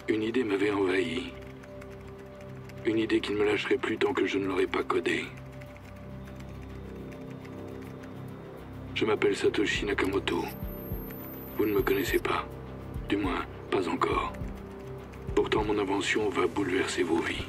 Une idée m'avait envahi. Une idée qui ne me lâcherait plus tant que je ne l'aurais pas codée. Je m'appelle Satoshi Nakamoto. Vous ne me connaissez pas. Du moins, pas encore. Pourtant, mon invention va bouleverser vos vies.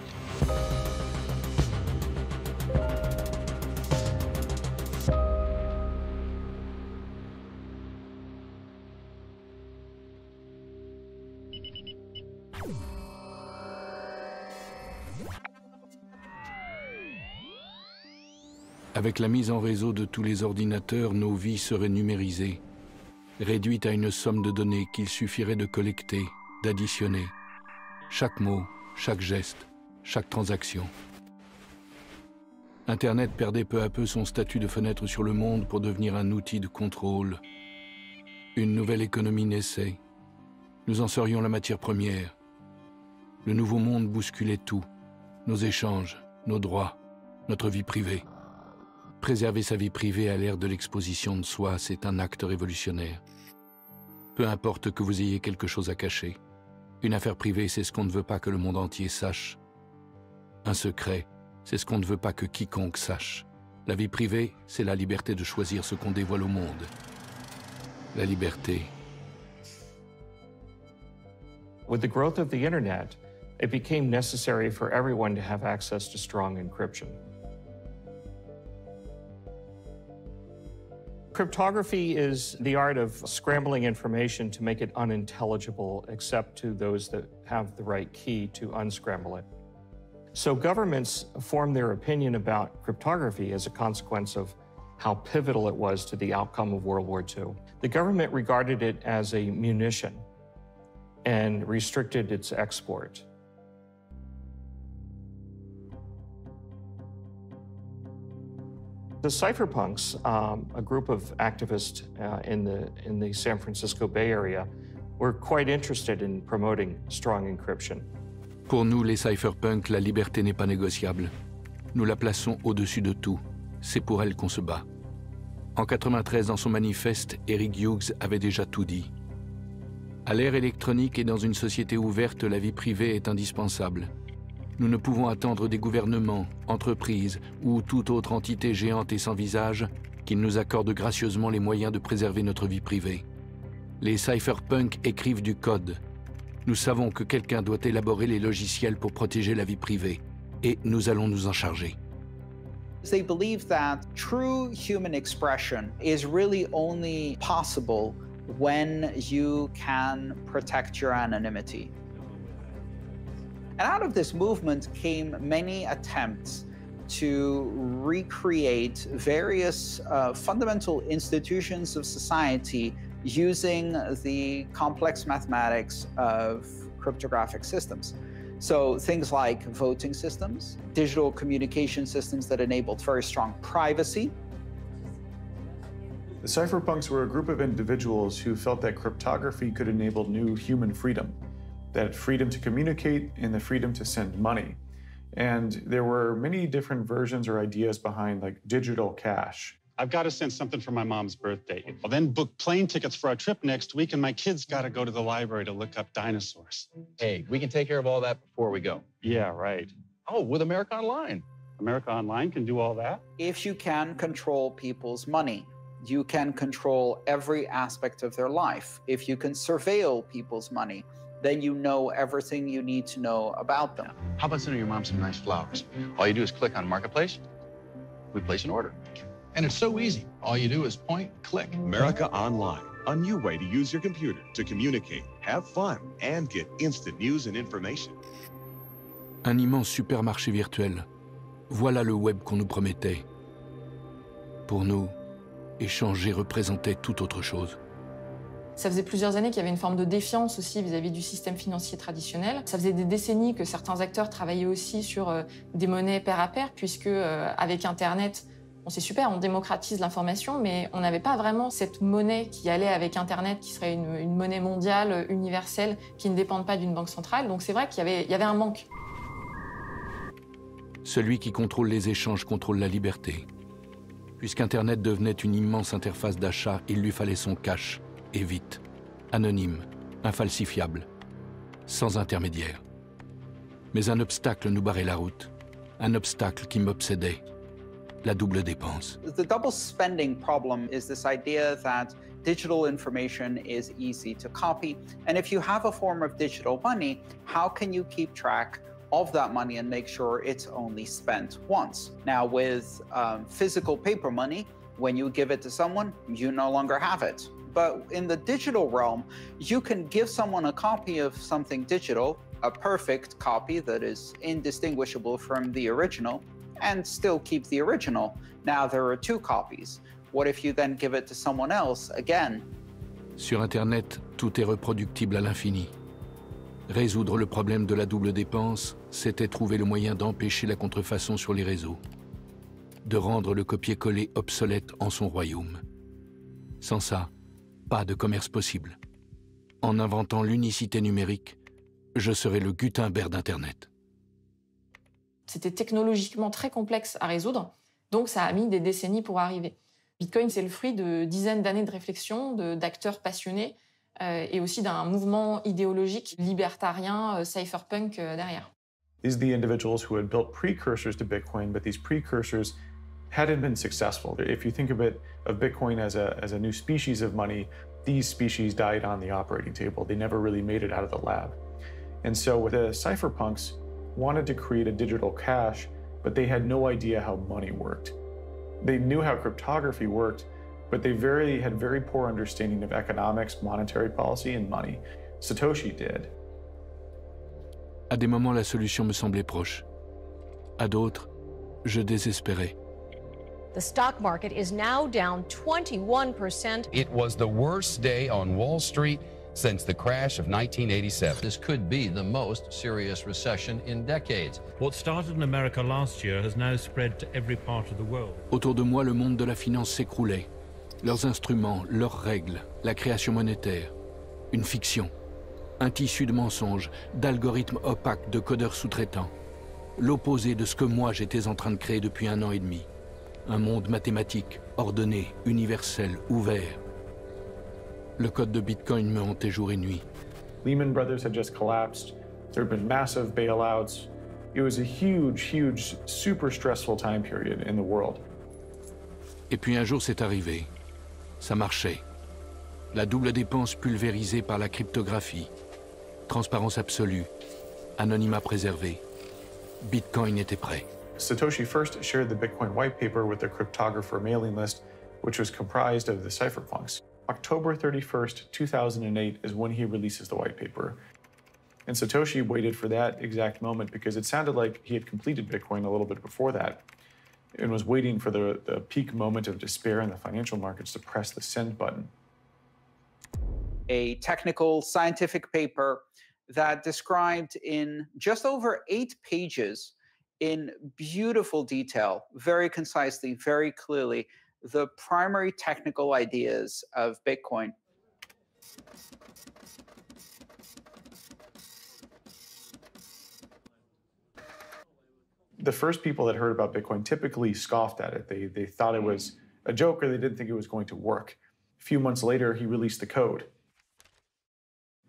Avec la mise en réseau de tous les ordinateurs, nos vies seraient numérisées, réduites à une somme de données qu'il suffirait de collecter, d'additionner. Chaque mot, chaque geste, chaque transaction. Internet perdait peu à peu son statut de fenêtre sur le monde pour devenir un outil de contrôle. Une nouvelle économie naissait. Nous en serions la matière première. Le nouveau monde bousculait tout. Nos échanges, nos droits, notre vie privée. Préserver sa vie privée à l'ère de l'exposition de soi, c'est un acte révolutionnaire. Peu importe que vous ayez quelque chose à cacher. Une affaire privée, c'est ce qu'on ne veut pas que le monde entier sache. Un secret, c'est ce qu'on ne veut pas que quiconque sache. La vie privée, c'est la liberté de choisir ce qu'on dévoile au monde. La liberté. With the growth of the internet, it became necessary for everyone to have access to strong encryption. Cryptography is the art of scrambling information to make it unintelligible except to those that have the right key to unscramble it. So governments formed their opinion about cryptography as a consequence of how pivotal it was to the outcome of World War II. The government regarded it as a munition and restricted its export. The cypherpunks, a group of activists in the San Francisco Bay Area, were quite interested in promoting strong encryption. Pour nous, les cypherpunks, la liberté n'est pas négociable. Nous la plaçons au-dessus de tout. C'est pour elle qu'on se bat. En 1993, dans son manifeste, Eric Hughes avait déjà tout dit. À l'ère électronique et dans une société ouverte, la vie privée est indispensable. Nous ne pouvons attendre des gouvernements, entreprises ou toute autre entité géante et sans visage qu'ils nous accordent gracieusement les moyens de préserver notre vie privée. Les cypherpunks écrivent du code. Nous savons que quelqu'un doit élaborer les logiciels pour protéger la vie privée, et nous allons nous en charger. They believe that true human expression is really only possible when you can protect your anonymity. And out of this movement came many attempts to recreate various fundamental institutions of society using the complex mathematics of cryptographic systems. So things like voting systems, digital communication systems that enabled very strong privacy. The cypherpunks were a group of individuals who felt that cryptography could enable new human freedom, that freedom to communicate and the freedom to send money. And there were many different versions or ideas behind like digital cash. I've got to send something for my mom's birthday. I'll then book plane tickets for our trip next week, and my kids got to go to the library to look up dinosaurs. Hey, we can take care of all that before we go. Yeah, right. Oh, with America Online. America Online can do all that? If you can control people's money, you can control every aspect of their life. If you can surveil people's money, then you know everything you need to know about them. How about sending your mom some nice flowers? All you do is click on Marketplace, we place an order. And it's so easy. All you do is point, click. America Online, a new way to use your computer to communicate, have fun, and get instant news and information. Un immense supermarché virtuel. Voilà le web qu'on nous promettait. Pour nous, échanger représentait tout autre chose. Ça faisait plusieurs années qu'il y avait une forme de défiance aussi vis-à-vis du système financier traditionnel. Ça faisait des décennies que certains acteurs travaillaient aussi sur des monnaies pair à pair, puisque avec Internet, c'est super, on démocratise l'information, mais on n'avait pas vraiment cette monnaie qui allait avec Internet, qui serait une monnaie mondiale, universelle, qui ne dépende pas d'une banque centrale. Donc c'est vrai qu'il y avait un manque. Celui qui contrôle les échanges contrôle la liberté. Puisqu'Internet devenait une immense interface d'achat, il lui fallait son cash, et vite, anonyme, infalsifiable. sans intermédiaire. Mais un obstacle nous barrait la route, un obstacle qui m'obsédait, la double dépense. The double spending problem is this idea that digital information is easy to copy, and if you have a form of digital money, how can you keep track of that money and make sure it's only spent once? Now with physical paper money, when you give it to someone, you no longer have it. But in the digital realm, you can give someone a copy of something digital, a perfect copy that is indistinguishable from the original, and still keep the original. Now there are two copies. What if you then give it to someone else again? Sur Internet, tout est reproductible à l'infini. Résoudre le problème de la double dépense, c'était trouver le moyen d'empêcher la contrefaçon sur les réseaux, de rendre le copier-coller obsolète en son royaume. Sans ça, pas de commerce possible. En inventant l'unicité numérique, je serais le Gutenberg d'Internet. C'était technologiquement très complexe à résoudre, donc ça a mis des décennies pour arriver. Bitcoin, c'est le fruit de dizaines d'années de réflexion, d'acteurs passionnés et aussi d'un mouvement idéologique libertarien, cypherpunk derrière. These are the individuals who had built precursors to Bitcoin, but these precursors hadn't been successful. If you think of Bitcoin as a new species of money, these species died on the operating table. They never really made it out of the lab. And so the cypherpunks wanted to create a digital cash, but they had no idea how money worked. They knew how cryptography worked, but they had very poor understanding of economics, monetary policy, and money. Satoshi did. À des moments, la solution me semblait proche. À d'autres, je désespérais. The stock market is now down 21%. It was the worst day on Wall Street since the crash of 1987. This could be the most serious recession in decades. What started in America last year has now spread to every part of the world. Autour de moi, le monde de la finance s'écroulait. Leurs instruments, leurs règles, la création monétaire, une fiction, un tissu de mensonges, d'algorithmes opaques, de codeurs sous-traitants. L'opposé de ce que moi j'étais en train de créer depuis 1 an et demi. Un monde mathématique, ordonné, universel, ouvert. Le code de Bitcoin me hantait jour et nuit. Lehman Brothers had just collapsed. There had been massive bailouts. It was a huge, super stressful time period in the world. Et puis un jour c'est arrivé. Ça marchait. La double dépense pulvérisée par la cryptographie. Transparence absolue. Anonymat préservé. Bitcoin était prêt. Satoshi first shared the Bitcoin white paper with the cryptographer mailing list, which was comprised of the cypherpunks. October 31st, 2008 is when he releases the white paper. And Satoshi waited for that exact moment because it sounded like he had completed Bitcoin a little bit before that and was waiting for the peak moment of despair in the financial markets to press the send button. A technical scientific paper that described in just over 8 pages in beautiful detail, very concisely, very clearly, the primary technical ideas of Bitcoin. The first people that heard about Bitcoin typically scoffed at it. They thought it was a joke, or they didn't think it was going to work. A few months later, he released the code.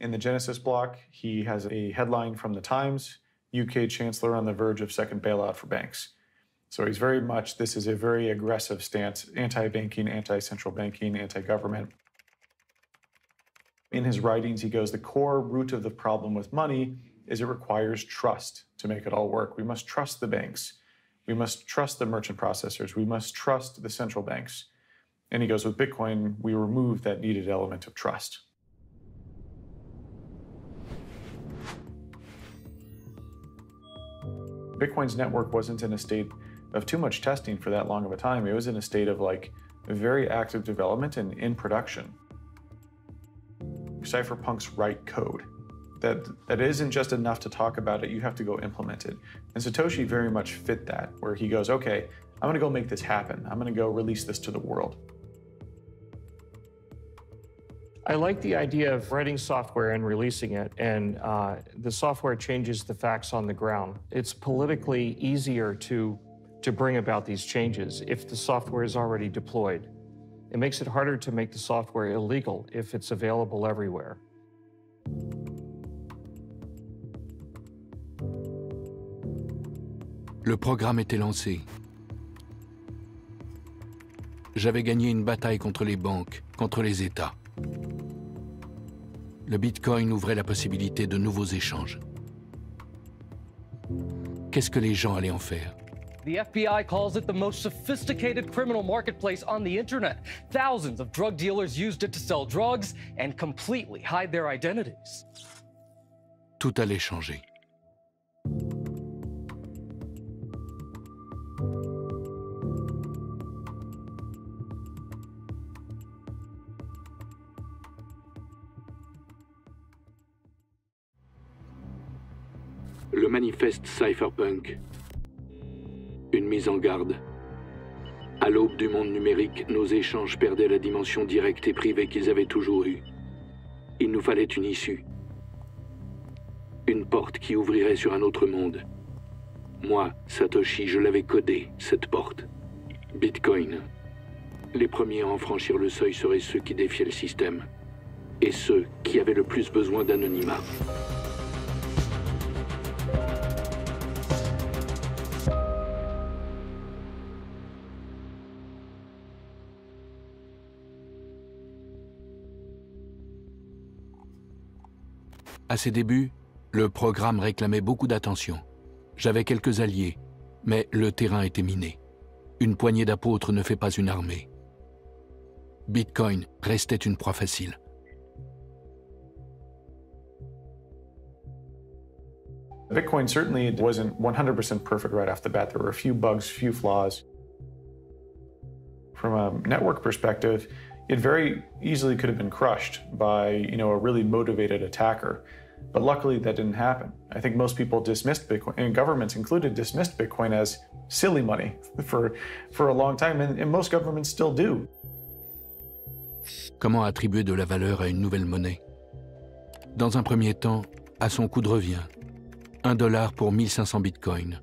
In the Genesis block, he has a headline from the Times, UK Chancellor on the verge of second bailout for banks. So he's very much, this is a very aggressive stance, anti-banking, anti-central banking, anti-government. In his writings, he goes, the core root of the problem with money is it requires trust to make it all work. We must trust the banks. We must trust the merchant processors. We must trust the central banks. And he goes, with Bitcoin, we remove that needed element of trust. Bitcoin's network wasn't in a state of too much testing for that long of a time. It was in a state of like very active development and in production. Cypherpunks write code. That isn't just enough to talk about it, you have to go implement it. And Satoshi very much fit that, where he goes, okay, I'm gonna go make this happen. I'm gonna go release this to the world. I like the idea of writing software and releasing it, and the software changes the facts on the ground. It's politically easier to bring about these changes if the software is already deployed. It makes it harder to make the software illegal if it's available everywhere. Le programme était lancé. J'avais gagné une bataille contre les banques, contre les États. Le Bitcoin ouvrait la possibilité de nouveaux échanges. Qu'est-ce que les gens allaient en faire? The FBI calls it the most sophisticated criminal marketplace on the internet. Thousands of drug dealers used it to sell drugs and completely hide their identities. Tout allait changer. Le manifeste cypherpunk. Une mise en garde. À l'aube du monde numérique, nos échanges perdaient la dimension directe et privée qu'ils avaient toujours eue. Il nous fallait une issue. Une porte qui ouvrirait sur un autre monde. Moi, Satoshi, je l'avais codée, cette porte. Bitcoin. Les premiers à en franchir le seuil seraient ceux qui défiaient le système. Et ceux qui avaient le plus besoin d'anonymat. À ses débuts, le programme réclamait beaucoup d'attention. J'avais quelques alliés, mais le terrain était miné. Une poignée d'apôtres ne fait pas une armée. Bitcoin restait une proie facile. Bitcoin certainly wasn't 100% perfect right off the bat. There were a few bugs, few flaws. From a network perspective, it very easily could have been crushed by, a really motivated attacker. But luckily that didn't happen. I think most people dismissed Bitcoin, and governments included, dismissed Bitcoin as silly money for a long time, and most governments still do. Comment attribuer de la valeur à une nouvelle monnaie? Dans un premier temps, à son coût de revient. $1 pour 1500 bitcoins.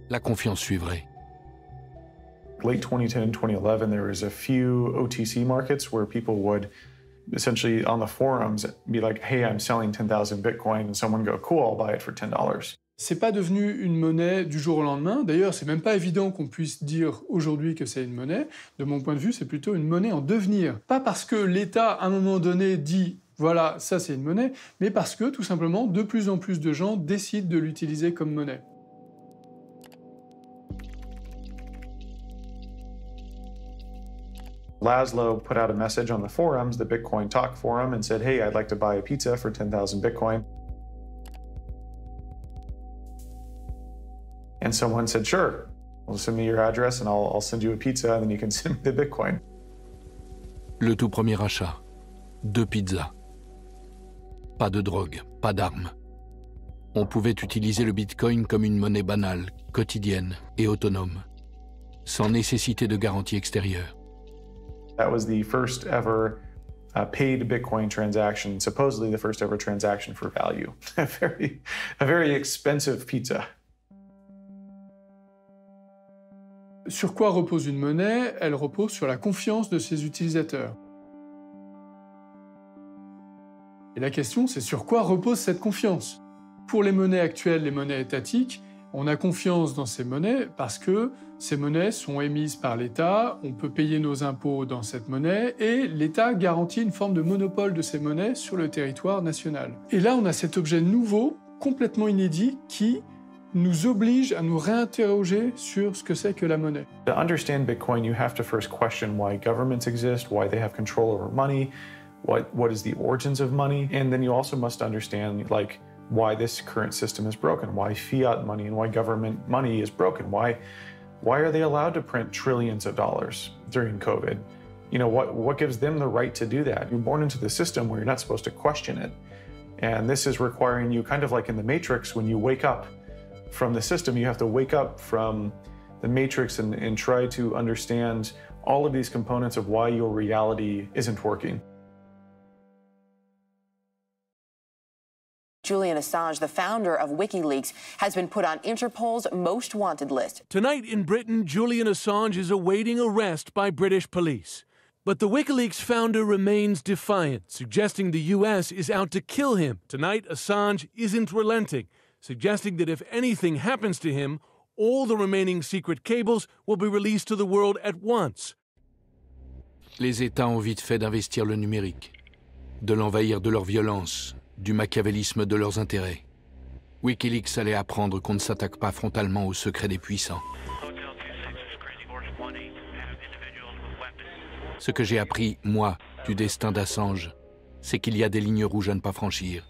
La confiance suivrait. Late 2010 and 2011, there was a few OTC markets where people would essentially on the forums be like, hey, I'm selling 10,000 Bitcoin, and someone go, cool, I'll buy it for $10. C'est pas devenu une monnaie du jour au lendemain. D'ailleurs, c'est même pas évident qu'on puisse dire aujourd'hui que c'est une monnaie. De mon point de vue, c'est plutôt une monnaie en devenir. Pas parce que l'État, à un moment donné, dit voilà, ça c'est une monnaie, mais parce que, tout simplement, de plus en plus de gens décident de l'utiliser comme monnaie. Laszlo put out a message on the forums, the Bitcoin Talk forum, and said, hey, I'd like to buy a pizza for 10,000 Bitcoin. And someone said, sure, well, send me your address and I'll send you a pizza and then you can send me the Bitcoin. Le tout premier achat. 2 pizzas. Pas de drogue, pas d'armes. On pouvait utiliser le Bitcoin comme une monnaie banale, quotidienne et autonome, sans nécessité de garantie extérieure. That was the first ever paid Bitcoin transaction, supposedly the first ever transaction for value. A very expensive pizza. Sur quoi repose une monnaie? Elle repose sur la confiance de ses utilisateurs. Et la question, c'est sur quoi repose cette confiance? Pour les monnaies actuelles, les monnaies étatiques, on a confiance dans ces monnaies parce que ces monnaies sont émises par l'État, on peut payer nos impôts dans cette monnaie et l'État garantit une forme de monopole de ces monnaies sur le territoire national. Et là, on a cet objet nouveau, complètement inédit, qui nous oblige à nous réinterroger sur ce que c'est que la monnaie. To understand Bitcoin, you have to first question why governments exist, why they have control over money, what is the origins of money, and then you also must understand why this current system is broken, why fiat money and why government money is broken, why are they allowed to print trillions of dollars during COVID? What gives them the right to do that? You're born into the system where you're not supposed to question it. And this is requiring you, kind of like in the Matrix, when you wake up from the system, you have to wake up from the Matrix and try to understand all of these components of why your reality isn't working. Julian Assange, the founder of WikiLeaks, has been put on Interpol's most wanted list. Tonight in Britain, Julian Assange is awaiting arrest by British police. But the WikiLeaks founder remains defiant, suggesting the US is out to kill him. Tonight, Assange isn't relenting, suggesting that if anything happens to him, all the remaining secret cables will be released to the world at once. Les États ont vite fait d'investir le numérique, de l'envahir de leur violence, du machiavélisme de leurs intérêts. Wikileaks allait apprendre qu'on ne s'attaque pas frontalement aux secrets des puissants. Ce que j'ai appris, moi, du destin d'Assange, c'est qu'il y a des lignes rouges à ne pas franchir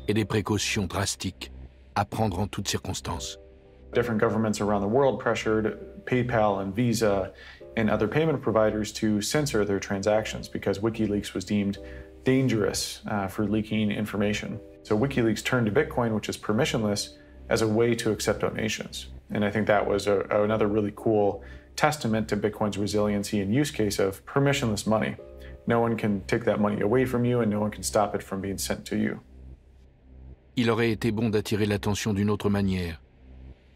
et des précautions drastiques à prendre en toutes circonstances. Different governments around the world pressured PayPal and Visa and other payment providers to censor their transactions because WikiLeaks was deemed dangerous for leaking information. So WikiLeaks turned to Bitcoin, which is permissionless, as a way to accept donations. And I think that was another really cool testament to Bitcoin's resiliency and use case of permissionless money. No one can take that money away from you and no one can stop it from being sent to you. Il aurait été bon d'attirer l'attention d'une autre manière.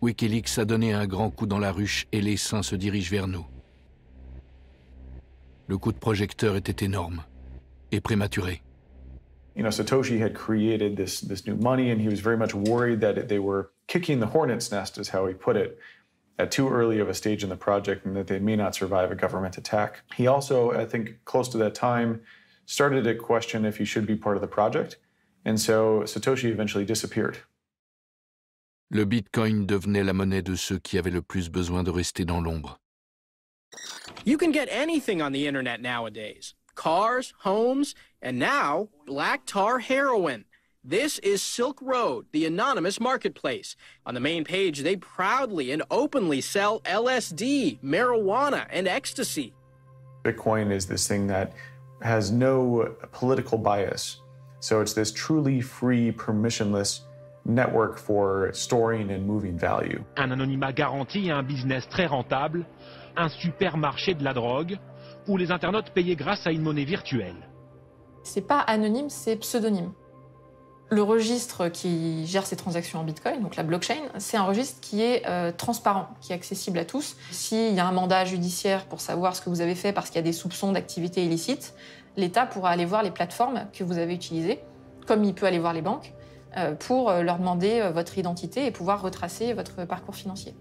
Wikileaks a donné un grand coup dans la ruche et les saints se dirigent vers nous. Le coup de projecteur était énorme et prématuré. You know, Satoshi had created this new money and he was very much worried that they were kicking the hornet's nest, is how he put it, at too early of a stage in the project and that they may not survive a government attack. He also, I think, close to that time, started to question if he should be part of the project. And so Satoshi eventually disappeared. Le Bitcoin devenait la monnaie de ceux qui avaient le plus besoin de rester dans l'ombre. You can get anything on the internet nowadays. Cars, homes, and now black tar heroin. This is Silk Road, the anonymous marketplace. On the main page, they proudly and openly sell LSD, marijuana, and ecstasy. Bitcoin is this thing that has no political bias. So it's this truly free, permissionless network for storing and moving value. Un anonymat garanti et un business très rentable, un supermarché de la drogue, où les internautes payaient grâce à une monnaie virtuelle. C'est pas anonyme, c'est pseudonyme. Le registre qui gère ces transactions en Bitcoin, donc la blockchain, c'est un registre qui est transparent, qui est accessible à tous. S'il y a un mandat judiciaire pour savoir ce que vous avez fait parce qu'il y a des soupçons d'activité illicite, l'État pourra aller voir les plateformes que vous avez utilisées, comme il peut aller voir les banques, pour leur demander votre identité et pouvoir retracer votre parcours financier.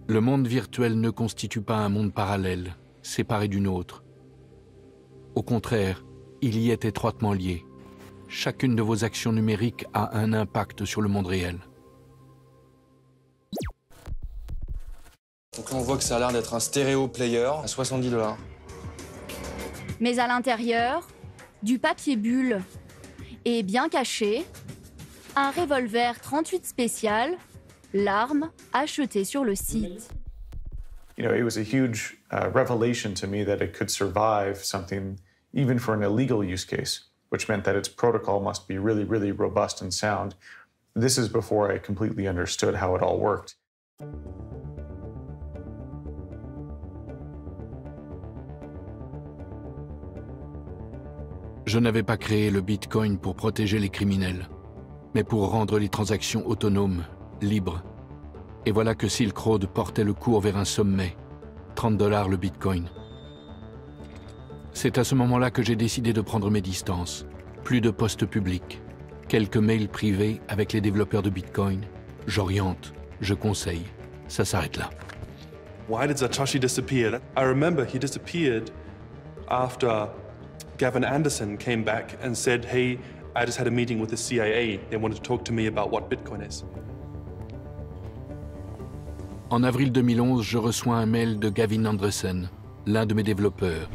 Le monde virtuel ne constitue pas un monde parallèle, séparé du nôtre. Au contraire, il y est étroitement lié. Chacune de vos actions numériques a un impact sur le monde réel. Donc là, on voit que ça a l'air d'être un stéréo player à 70 $. Mais à l'intérieur, du papier bulle et bien caché, un revolver 38 spécial, l'arme achetée sur le site. You know, it was a huge revelation to me that it could survive something even for an illegal use case, which meant that its protocol must be really, really robust and sound. This is before I completely understood how it all worked. Je n'avais pas créé le Bitcoin pour protéger les criminels, mais pour rendre les transactions autonomes, libres. Et voilà que Silk Road portait le cours vers un sommet, 30 $ le Bitcoin. C'est à ce moment-là que j'ai décidé de prendre mes distances. Plus de postes publics, quelques mails privés avec les développeurs de Bitcoin. J'oriente, je conseille. Ça s'arrête là. Why did Satoshi disappear? I remember he disappeared after Gavin Anderson came back and said, hey, I just had a meeting with the CIA. They wanted to talk to me about what Bitcoin is. En avril 2011, je reçois un mail de Gavin Anderson, l'un de mes développeurs.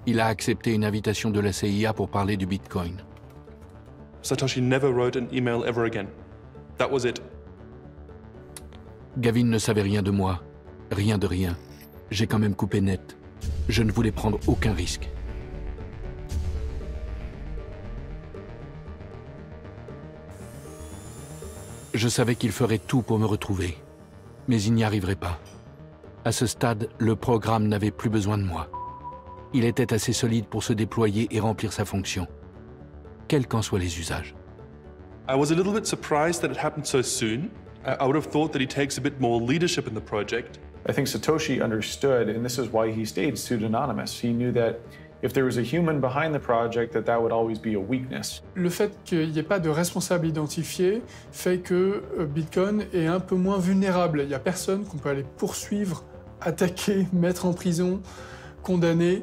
Il a accepté une invitation de la CIA pour parler du Bitcoin. Satoshi never wrote an email ever again. That was it. Gavin ne savait rien de moi, rien de rien. J'ai quand même coupé net. Je ne voulais prendre aucun risque. Je savais qu'il ferait tout pour me retrouver, mais il n'y arriverait pas. À ce stade, le programme n'avait plus besoin de moi. Il était assez solide pour se déployer et remplir sa fonction, quels qu'en soient les usages. I was a little bit surprised that it happened so soon. I would have thought that he takes a bit more leadership in the project. I think Satoshi understood, and this is why he stayed pseudonymous. He knew that if there was a human behind the project, that would always be a weakness. Le fait qu'il n'y ait pas de responsable identifié fait que Bitcoin est un peu moins vulnérable. Il n'y a personne qu'on peut aller poursuivre, attaquer, mettre en prison, condamner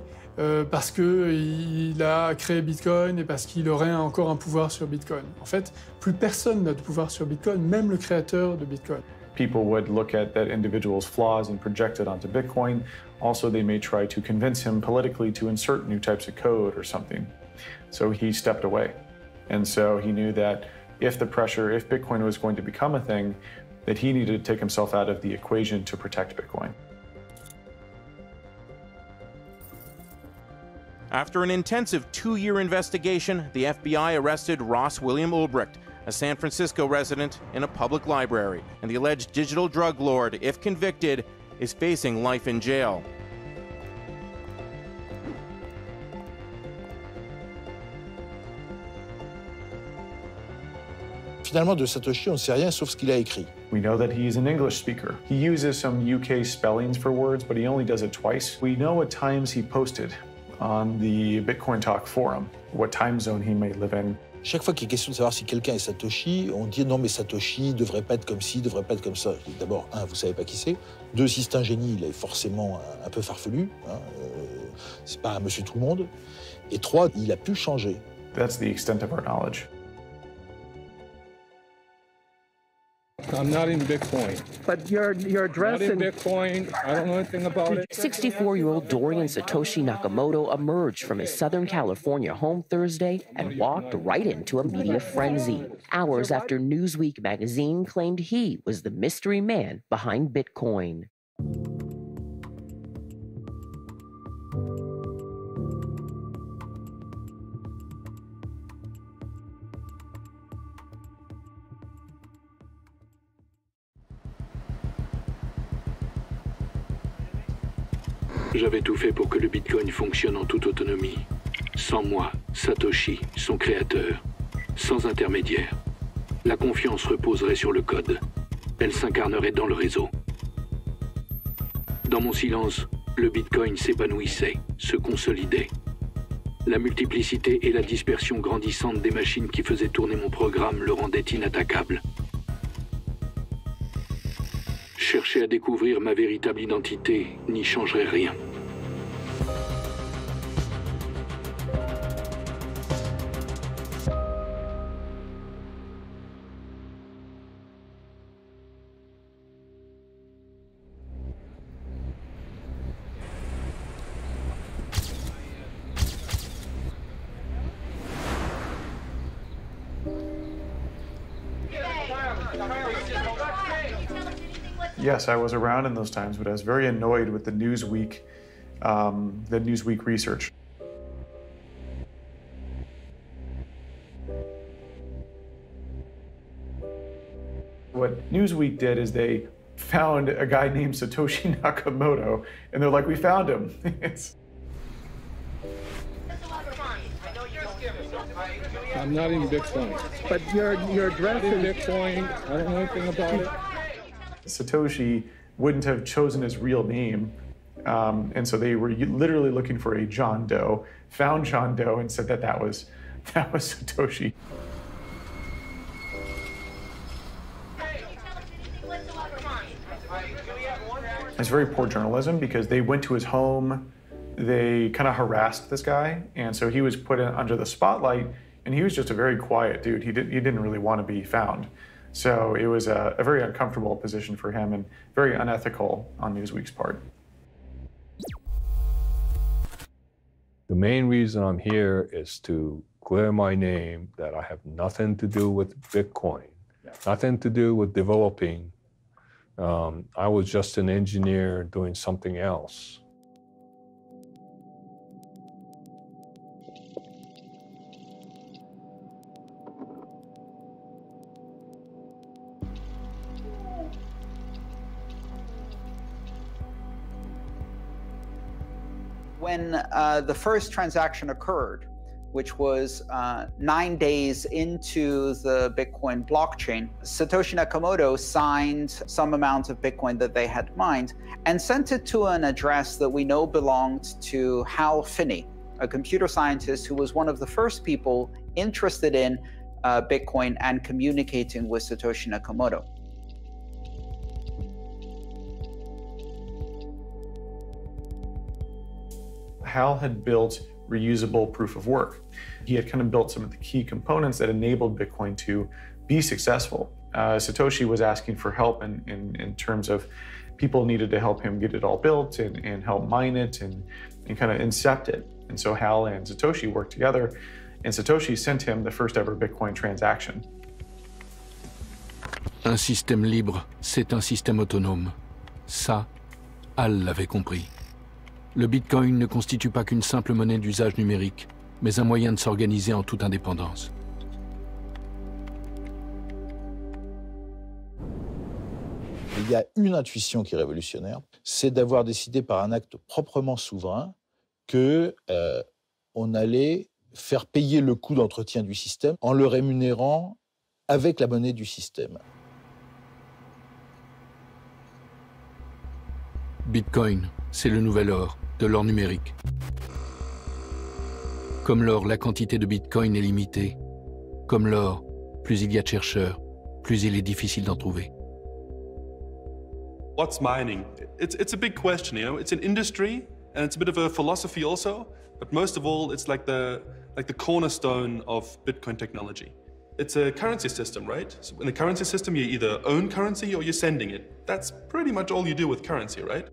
parce qu'il a créé Bitcoin et parce qu'il aurait encore un pouvoir sur Bitcoin. En fait, plus personne n'a de pouvoir sur Bitcoin, même le créateur de Bitcoin. People would look at that individual's flaws and project it onto Bitcoin. Also, they may try to convince him politically to insert new types of code or something. So he stepped away. And so he knew that if Bitcoin was going to become a thing, that he needed to take himself out of the equation to protect Bitcoin. After an intensive 2-year investigation, the FBI arrested Ross William Ulbricht, a San Francisco resident, in a public library, and the alleged digital drug lord, if convicted, is facing life in jail. Finalement, de Satoshi, on ne sait rien sauf ce qu'il a écrit. We know that he's an English speaker. He uses some UK spellings for words, but he only does it twice. We know what times he posted on the Bitcoin Talk forum, what time zone he may live in. Chaque fois qu'il est question de savoir si quelqu'un est Satoshi, on dit non mais Satoshi devrait pas être comme ci, devrait pas être comme ça. D'abord, un, vous savez pas qui c'est. Deux, si c'est un génie, il est forcément un peu farfelu. Hein, c'est pas un monsieur tout le monde. Et trois, il a pu changer. That's the extent of our knowledge. I'm not in Bitcoin. But your address not in Bitcoin. I don't know anything about it. 64-year-old Dorian Satoshi Nakamoto emerged from his Southern California home Thursday and walked right into a media frenzy, hours after Newsweek magazine claimed he was the mystery man behind Bitcoin. J'avais tout fait pour que le Bitcoin fonctionne en toute autonomie. Sans moi, Satoshi, son créateur. Sans intermédiaire. La confiance reposerait sur le code. Elle s'incarnerait dans le réseau. Dans mon silence, le Bitcoin s'épanouissait, se consolidait. La multiplicité et la dispersion grandissante des machines qui faisaient tourner mon programme le rendaient inattaquable. Chercher à découvrir ma véritable identité n'y changerait rien. Yes, I was around in those times, but I was very annoyed with the Newsweek research. What Newsweek did is they found a guy named Satoshi Nakamoto, and they're like, we found him. I'm not in Bitcoin. But your address is is Bitcoin. I don't know anything about it. Satoshi wouldn't have chosen his real name, and so they were literally looking for a John Doe, found John Doe, and said that was Satoshi. It's very poor journalism because they went to his home, they kind of harassed this guy, and so he was put under the spotlight, and he was just a very quiet dude. He didn't really want to be found. So it was a very uncomfortable position for him and very unethical on Newsweek's part. The main reason I'm here is to clear my name that I have nothing to do with Bitcoin, nothing to do with developing. I was just an engineer doing something else. When the first transaction occurred, which was 9 days into the Bitcoin blockchain, Satoshi Nakamoto signed some amount of Bitcoin that they had mined and sent it to an address that we know belonged to Hal Finney, a computer scientist who was one of the first people interested in Bitcoin and communicating with Satoshi Nakamoto. Hal had built reusable proof of work. He had kind of built some of the key components that enabled Bitcoin to be successful. Satoshi was asking for help in terms of people needed to help him get it all built and help mine it and kind of incept it. And so Hal and Satoshi worked together, and Satoshi sent him the first ever Bitcoin transaction. Un système libre, c'est un système autonome. Ça, Hal l'avait compris. Le Bitcoin ne constitue pas qu'une simple monnaie d'usage numérique, mais un moyen de s'organiser en toute indépendance. Il y a une intuition qui est révolutionnaire, c'est d'avoir décidé par un acte proprement souverain qu'on allait faire payer le coût d'entretien du système en le rémunérant avec la monnaie du système. Bitcoin, c'est le nouvel or, de l'or numérique. Comme l'or, la quantité de Bitcoin est limitée. Comme l'or, plus il y a de chercheurs, plus il est difficile d'en trouver. What's mining? It's a big question, you know. It's an industry and it's a bit of a philosophy also, but most of all, it's like the cornerstone of Bitcoin technology. It's a currency system, right? So in the currency system, you either own currency or you're sending it. That's pretty much all you do with currency, right?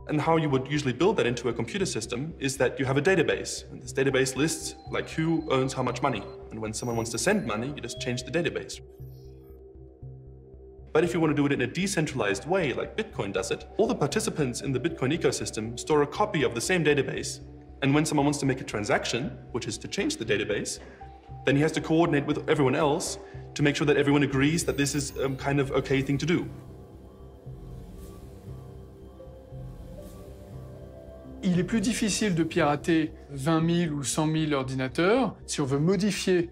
And how you would usually build that into a computer system is that you have a database. And this database lists like who owns how much money. And when someone wants to send money, you just change the database. But if you want to do it in a decentralized way, like Bitcoin does it, all the participants in the Bitcoin ecosystem store a copy of the same database. And when someone wants to make a transaction, which is to change the database, then he has to coordinate with everyone else to make sure that everyone agrees that this is a kind of okay thing to do. Il est plus difficile de pirater 20 000 ou 100 000 ordinateurs si on veut modifier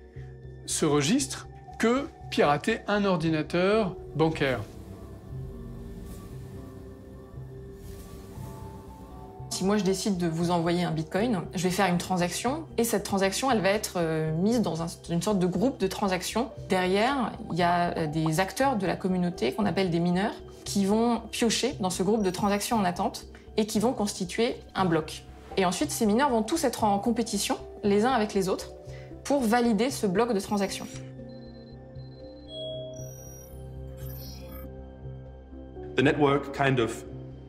ce registre que pirater un ordinateur bancaire. Si moi je décide de vous envoyer un Bitcoin, je vais faire une transaction et cette transaction elle va être mise dans une sorte de groupe de transactions. Derrière, il y a des acteurs de la communauté qu'on appelle des mineurs qui vont piocher dans ce groupe de transactions en attente et qui vont constituer un bloc. Et ensuite, ces mineurs vont tous être en compétition les uns avec les autres pour valider ce bloc de transactions. The network kind of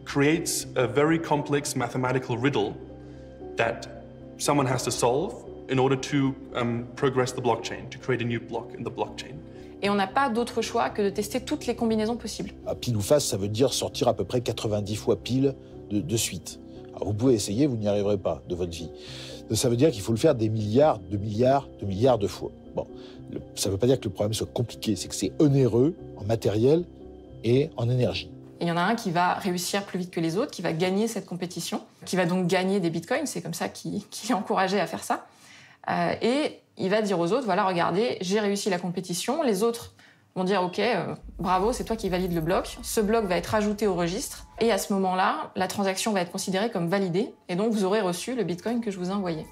creates a very complex mathematical riddle that someone has to solve in order to progress the blockchain, to create a new block in the blockchain. Et on n'a pas d'autre choix que de tester toutes les combinaisons possibles. À pile ou face, ça veut dire sortir à peu près 90 fois pile de suite. Alors vous pouvez essayer, vous n'y arriverez pas de votre vie. Ça veut dire qu'il faut le faire des milliards de fois. Bon, ça ne veut pas dire que le problème soit compliqué, c'est que c'est onéreux en matériel et en énergie. Et il y en a un qui va réussir plus vite que les autres, qui va gagner cette compétition, qui va donc gagner des bitcoins, c'est comme ça qu'il est encouragé à faire ça. Et il va dire aux autres, voilà, regardez, j'ai réussi la compétition, les autres vont dire, ok, bravo, c'est toi qui valide le bloc, ce bloc va être ajouté au registre, et à ce moment-là, la transaction va être considérée comme validée, et donc vous aurez reçu le bitcoin que je vous ai envoyé.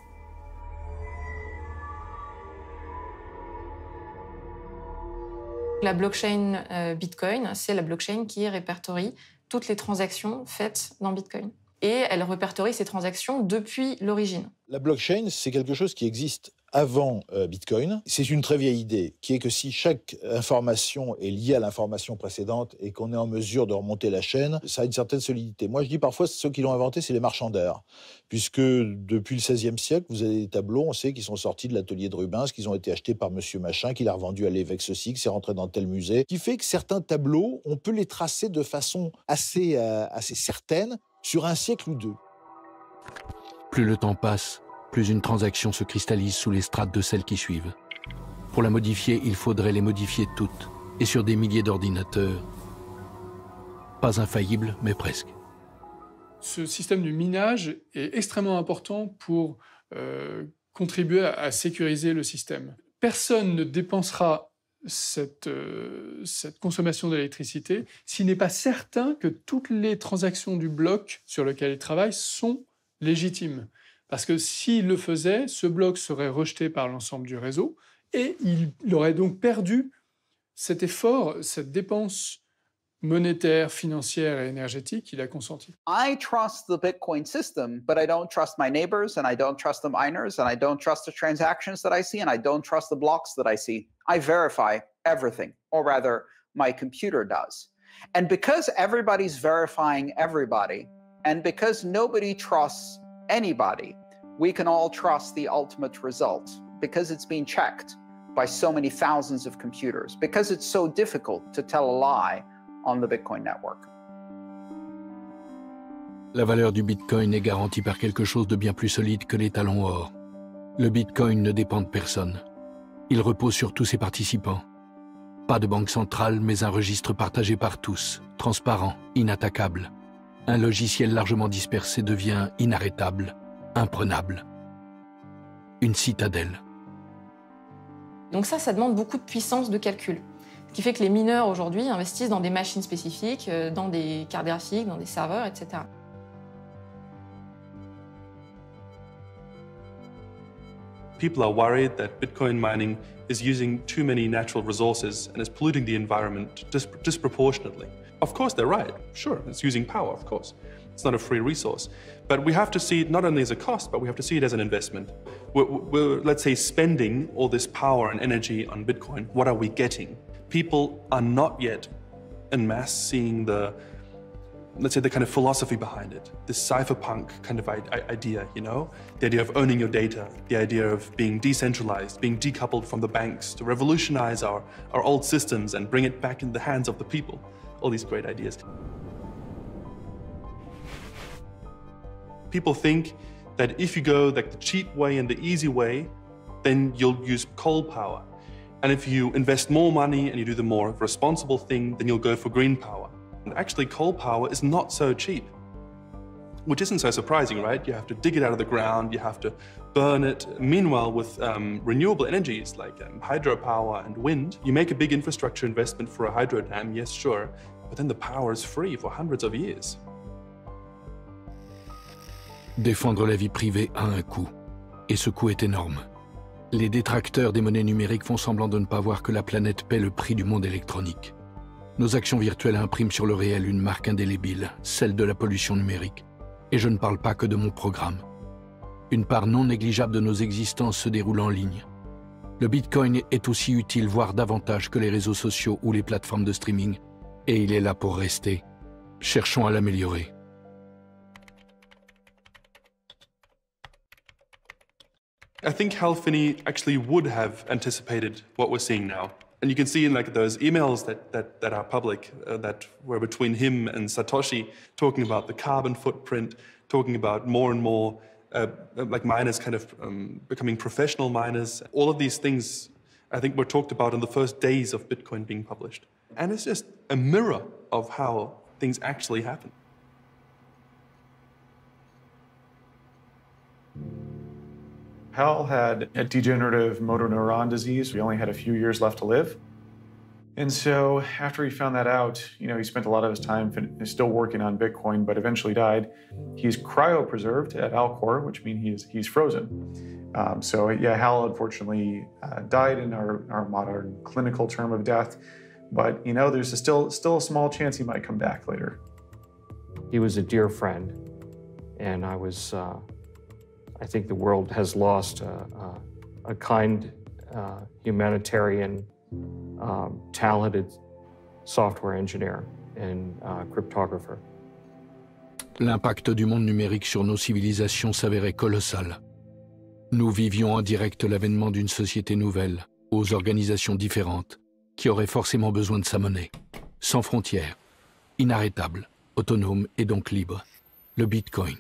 La blockchain Bitcoin, c'est la blockchain qui répertorie toutes les transactions faites dans Bitcoin. Et elle répertorie ces transactions depuis l'origine. La blockchain, c'est quelque chose qui existe avant Bitcoin. C'est une très vieille idée, qui est que si chaque information est liée à l'information précédente et qu'on est en mesure de remonter la chaîne, ça a une certaine solidité. Moi, je dis parfois, ceux qui l'ont inventé, c'est les marchands d'art. Puisque depuis le XVIe siècle, vous avez des tableaux, on sait qu'ils sont sortis de l'atelier de Rubens, qu'ils ont été achetés par monsieur machin, qu'il a revendu à l'évêque ceci, que c'est rentré dans tel musée. Qui fait que certains tableaux, on peut les tracer de façon assez certaine sur un siècle ou deux. Plus le temps passe, plus une transaction se cristallise sous les strates de celles qui suivent. Pour la modifier, il faudrait les modifier toutes, et sur des milliers d'ordinateurs. Pas infaillible, mais presque. Ce système du minage est extrêmement important pour contribuer à sécuriser le système. Personne ne dépensera cette consommation d'électricité s'il n'est pas certain que toutes les transactions du bloc sur lequel il travaille sont légitime. Parce que s'il le faisait, ce bloc serait rejeté par l'ensemble du réseau et il aurait donc perdu cet effort, cette dépense monétaire, financière et énergétique qu'il a consenti. I trust the Bitcoin system, but I don't trust my neighbors, and I don't trust the miners, and I don't trust the transactions that I see, and I don't trust the blocks that I see. I verify everything, or rather, my computer does. And because everybody's verifying everybody, and because nobody trusts anybody, we can all trust the ultimate result, because it's been checked by so many thousands of computers, because it's so difficult to tell a lie on the Bitcoin network. La valeur du Bitcoin est garantie par quelque chose de bien plus solide que les talons or. Le Bitcoin ne dépend de personne. Il repose sur tous ses participants. Pas de banque centrale, mais un registre partagé par tous, transparent, inattaquable. Un logiciel largement dispersé devient inarrêtable, imprenable. Une citadelle. Donc ça demande beaucoup de puissance de calcul. Ce qui fait que les mineurs aujourd'hui investissent dans des machines spécifiques, dans des cartes graphiques, dans des serveurs, etc. People are worried that Bitcoin mining is using too many natural resources and is polluting the environment disproportionately. Of course, they're right. Sure, it's using power, of course. It's not a free resource. But we have to see it not only as a cost, but we have to see it as an investment. We're let's say, spending all this power and energy on Bitcoin. What are we getting? People are not yet en masse seeing the, let's say, the kind of philosophy behind it, this cypherpunk kind of idea, you know? The idea of owning your data, the idea of being decentralized, being decoupled from the banks, to revolutionize our old systems and bring it back in the hands of the people. All these great ideas. People think that if you go like the cheap way and the easy way, then you'll use coal power. And if you invest more money and you do the more responsible thing, then you'll go for green power. And actually, coal power is not so cheap, which isn't so surprising, right? You have to dig it out of the ground, you have to burn it. Meanwhile, with renewable energies like hydropower and wind, you make a big infrastructure investment for a hydro dam, yes, sure, but then the power is free for hundreds of years. Défendre la vie privée a un coût, et ce coût est énorme. Les détracteurs des monnaies numériques font semblant de ne pas voir que la planète paie le prix du monde électronique. Nos actions virtuelles impriment sur le réel une marque indélébile, celle de la pollution numérique. Et je ne parle pas que de mon programme. Une part non négligeable de nos existences se déroule en ligne. Le Bitcoin est aussi utile, voire davantage que les réseaux sociaux ou les plateformes de streaming. Et il est là pour rester. Cherchons à l'améliorer. I think Hal Finney actually would have anticipated what we're seeing now. And you can see in like those emails that are public, that were between him and Satoshi, talking about the carbon footprint, talking about more and more like miners kind of becoming professional miners. All of these things, I think, were talked about in the first days of Bitcoin being published. And it's just a mirror of how things actually happen. Hal had a degenerative motor neuron disease. He only had a few years left to live. And so after he found that out, he spent a lot of his time still working on Bitcoin, but eventually died. He's cryopreserved at Alcor, which means he's frozen. So yeah, Hal unfortunately died in our modern clinical term of death. But there's still a small chance he might come back later. He was a dear friend, and I think the world has lost a kind, humanitarian, talented software engineer and cryptographer. L'impact du monde numérique sur nos civilisations s'avérait colossal. Nous vivions en direct l'avènement d'une société nouvelle, aux organisations différentes, qui aurait forcément besoin de sa monnaie, sans frontières, inarrêtable, autonome et donc libre, le Bitcoin.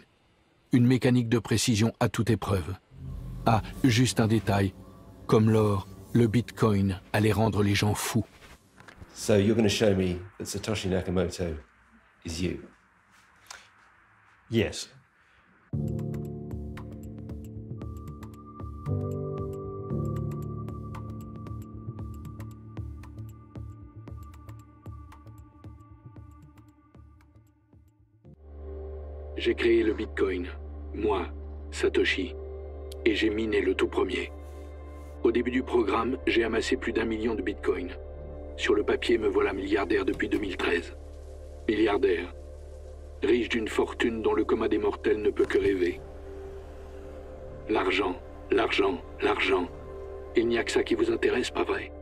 Une mécanique de précision à toute épreuve. Ah, juste un détail, comme l'or, le Bitcoin allait rendre les gens fous. So you're going to show me that Satoshi Nakamoto is you? Yes. J'ai créé le Bitcoin, Moi, Satoshi, et j'ai miné le tout premier. Au début du programme, j'ai amassé plus d'1 million de bitcoins. Sur le papier, me voilà milliardaire depuis 2013. Milliardaire. Riche d'une fortune dont le commun des mortels ne peut que rêver. L'argent, l'argent, l'argent. Il n'y a que ça qui vous intéresse, pas vrai?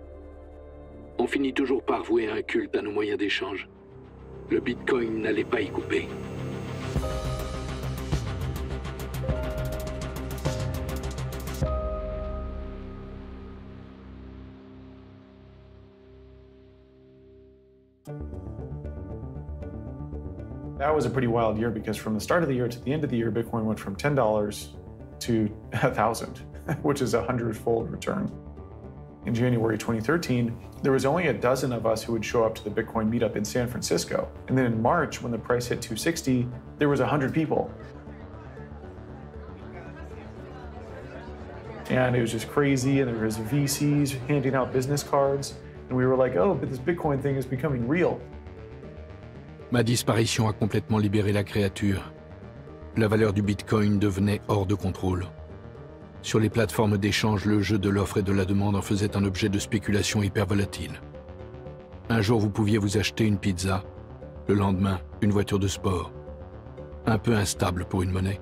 On finit toujours par vouer un culte à nos moyens d'échange. Le bitcoin n'allait pas y couper. That was a pretty wild year because from the start of the year to the end of the year, Bitcoin went from $10 to 1,000, which is a 100-fold return. In January 2013, there was only a dozen of us who would show up to the Bitcoin meetup in San Francisco. And then in March, when the price hit 260, there was 100 people. And it was just crazy, and there was VCs handing out business cards. And we were like, oh, but this Bitcoin thing is becoming real. Ma disparition a complètement libéré la créature. La valeur du Bitcoin devenait hors de contrôle. Sur les plateformes d'échange, le jeu de l'offre et de la demande en faisait un objet de spéculation hyper volatile. Un jour, vous pouviez vous acheter une pizza. Le lendemain, une voiture de sport. Un peu instable pour une monnaie.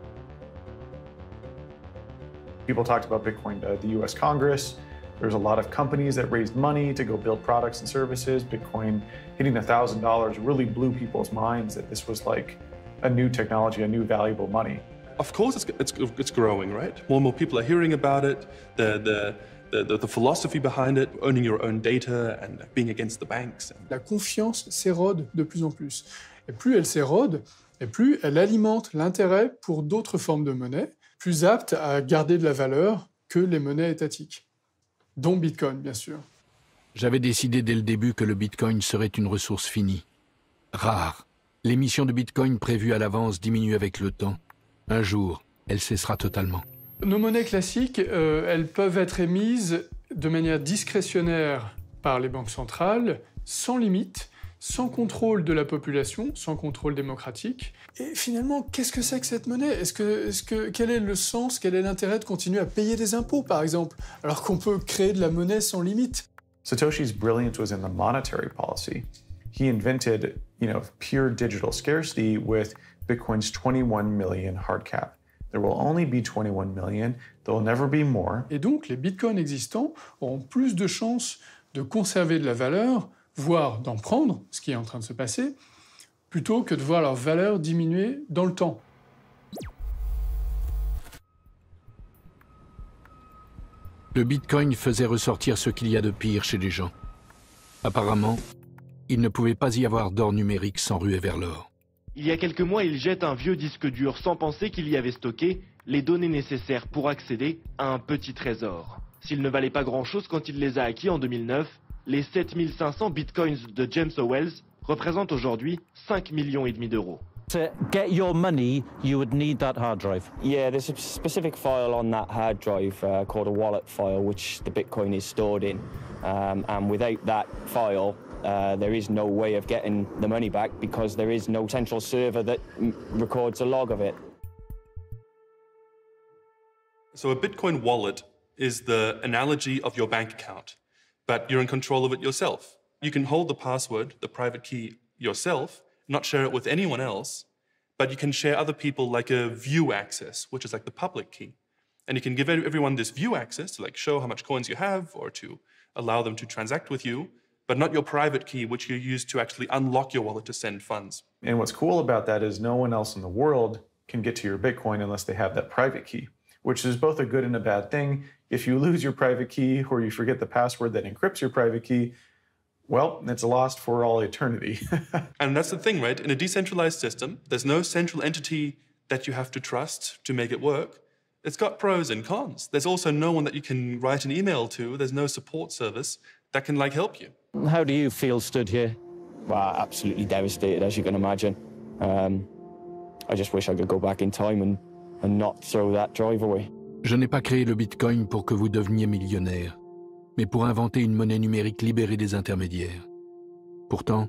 People talked about Bitcoin to the US Congress. There's a lot of companies that raised money to go build products and services. Bitcoin hitting $1,000 really blew people's minds that this was like a new technology, a new valuable money. Of course it's growing, right? More and more people are hearing about it, the philosophy behind it, owning your own data and being against the banks. La confiance s'érode de plus en plus. Et plus elle s'érode, et plus elle alimente l'intérêt pour d'autres formes de monnaie, plus aptes à garder de la valeur que les monnaies étatiques. Dont Bitcoin, bien sûr. J'avais décidé dès le début que le Bitcoin serait une ressource finie, rare. L'émission de Bitcoin prévue à l'avance diminue avec le temps. Un jour, elle cessera totalement. Nos monnaies classiques, elles peuvent être émises de manière discrétionnaire par les banques centrales, sans limite, sans contrôle de la population, sans contrôle démocratique. Et finalement, qu'est-ce que c'est que cette monnaie? Quel est le sens, quel est l'intérêt de continuer à payer des impôts, par exemple, alors qu'on peut créer de la monnaie sans limite? Satoshi's brilliance was in the monetary policy. He invented, pure digital scarcity with Bitcoin's 21 million hard cap. There will only be 21 million, there will never be more. Et donc, les bitcoins existants auront plus de chances de conserver de la valeur, voire d'en prendre, ce qui est en train de se passer, plutôt que de voir leur valeur diminuer dans le temps. Le Bitcoin faisait ressortir ce qu'il y a de pire chez les gens. Apparemment, il ne pouvait pas y avoir d'or numérique sans ruer vers l'or. Il y a quelques mois, il jette un vieux disque dur sans penser qu'il y avait stocké les données nécessaires pour accéder à un petit trésor. S'il ne valait pas grand-chose quand il les a acquis en 2009, les 7500 bitcoins de James Howells représentent aujourd'hui 5,5 millions d'euros. To get your money, you would need that hard drive. Yeah, there's a specific file on that hard drive called a wallet file, which the Bitcoin is stored in. And without that file, there is no way of getting the money back because there is no central server that records a log of it. So a Bitcoin wallet is the analogy of your bank account, but you're in control of it yourself. You can hold the password, the private key, yourself, not share it with anyone else, but you can share other people like a view access, which is like the public key. And you can give everyone this view access to show how much coins you have or to allow them to transact with you, but not your private key, which you use to actually unlock your wallet to send funds. And what's cool about that is no one else in the world can get to your Bitcoin unless they have that private key, which is both a good and a bad thing. If you lose your private key or you forget the password that encrypts your private key, well, it's lost for all eternity. And that's the thing, right? In a decentralized system, there's no central entity that you have to trust to make it work. It's got pros and cons. There's also no one that you can write an email to. There's no support service that can help you. How do you feel stood here? Well, absolutely devastated, as you can imagine. I just wish I could go back in time and not throw that drive away. Je n'ai pas créé le Bitcoin pour que vous deveniez millionnaire, mais pour inventer une monnaie numérique libérée des intermédiaires. Pourtant,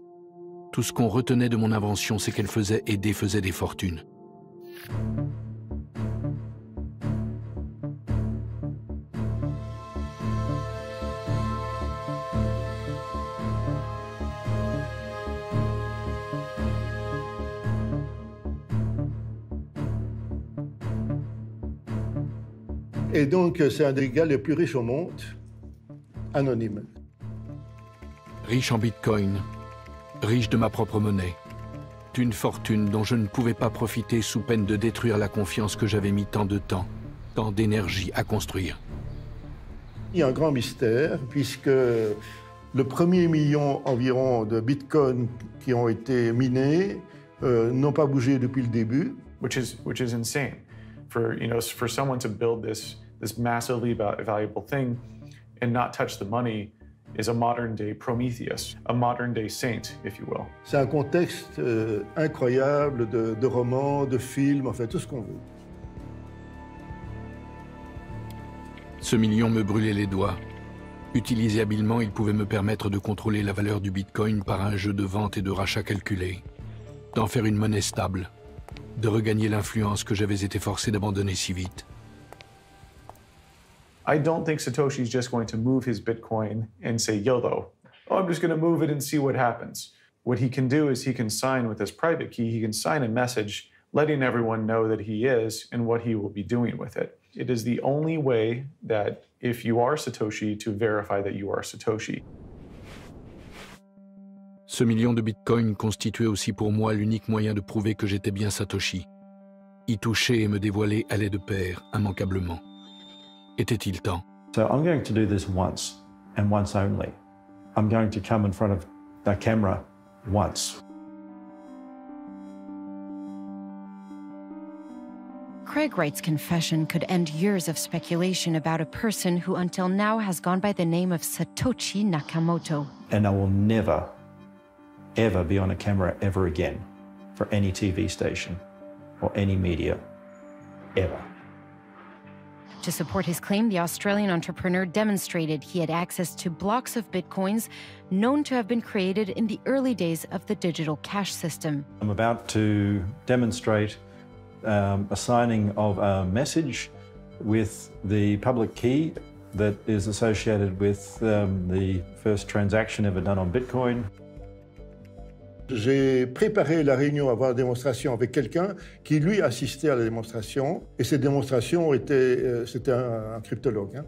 tout ce qu'on retenait de mon invention, c'est qu'elle faisait et défaisait des fortunes. Et donc, c'est un des gars les plus riches au monde, anonyme. Riche en bitcoin, riche de ma propre monnaie. Une fortune dont je ne pouvais pas profiter sous peine de détruire la confiance que j'avais mis tant de temps, tant d'énergie à construire. Il y a un grand mystère, puisque le premier million environ de bitcoins qui ont été minés n'ont pas bougé depuis le début. Which is insane. For someone to build this massively valuable thing and not touch the money is a modern-day Prometheus, a modern-day saint, if you will. C'est un contexte incroyable de romans, de films, enfin tout ce qu'on veut. Ce million me brûlait les doigts. Utilisé habilement, il pouvait me permettre de contrôler la valeur du bitcoin par un jeu de vente et de rachat calculé, d'en faire une monnaie stable, de regagner l'influence que j'avais été forcé d'abandonner si vite. I don't think Satoshi's just going to move his Bitcoin and say YOLO. Oh, I'm just going to move it and see what happens. What he can do is he can sign with his private key, he can sign a message letting everyone know that he is and what he will be doing with it. It is the only way that if you are Satoshi to verify that you are Satoshi. Ce million de bitcoins constituait aussi pour moi l'unique moyen de prouver que j'étais bien Satoshi. Y toucher et me dévoiler allait de pair, immanquablement. Était-il temps? So I'm going to do this once, and once only. I'm going to come in front of the camera once. Craig Wright's confession could end years of speculation about a person who until now has gone by the name of Satoshi Nakamoto. And I will never, ever be on a camera ever again for any TV station or any media, ever. To support his claim, the Australian entrepreneur demonstrated he had access to blocks of bitcoins known to have been created in the early days of the digital cash system. I'm about to demonstrate a signing of a message with the public key that is associated with the first transaction ever done on Bitcoin. J'ai préparé la réunion avant la démonstration avec quelqu'un qui, lui, assistait à la démonstration. Et cette démonstration c'était un cryptologue,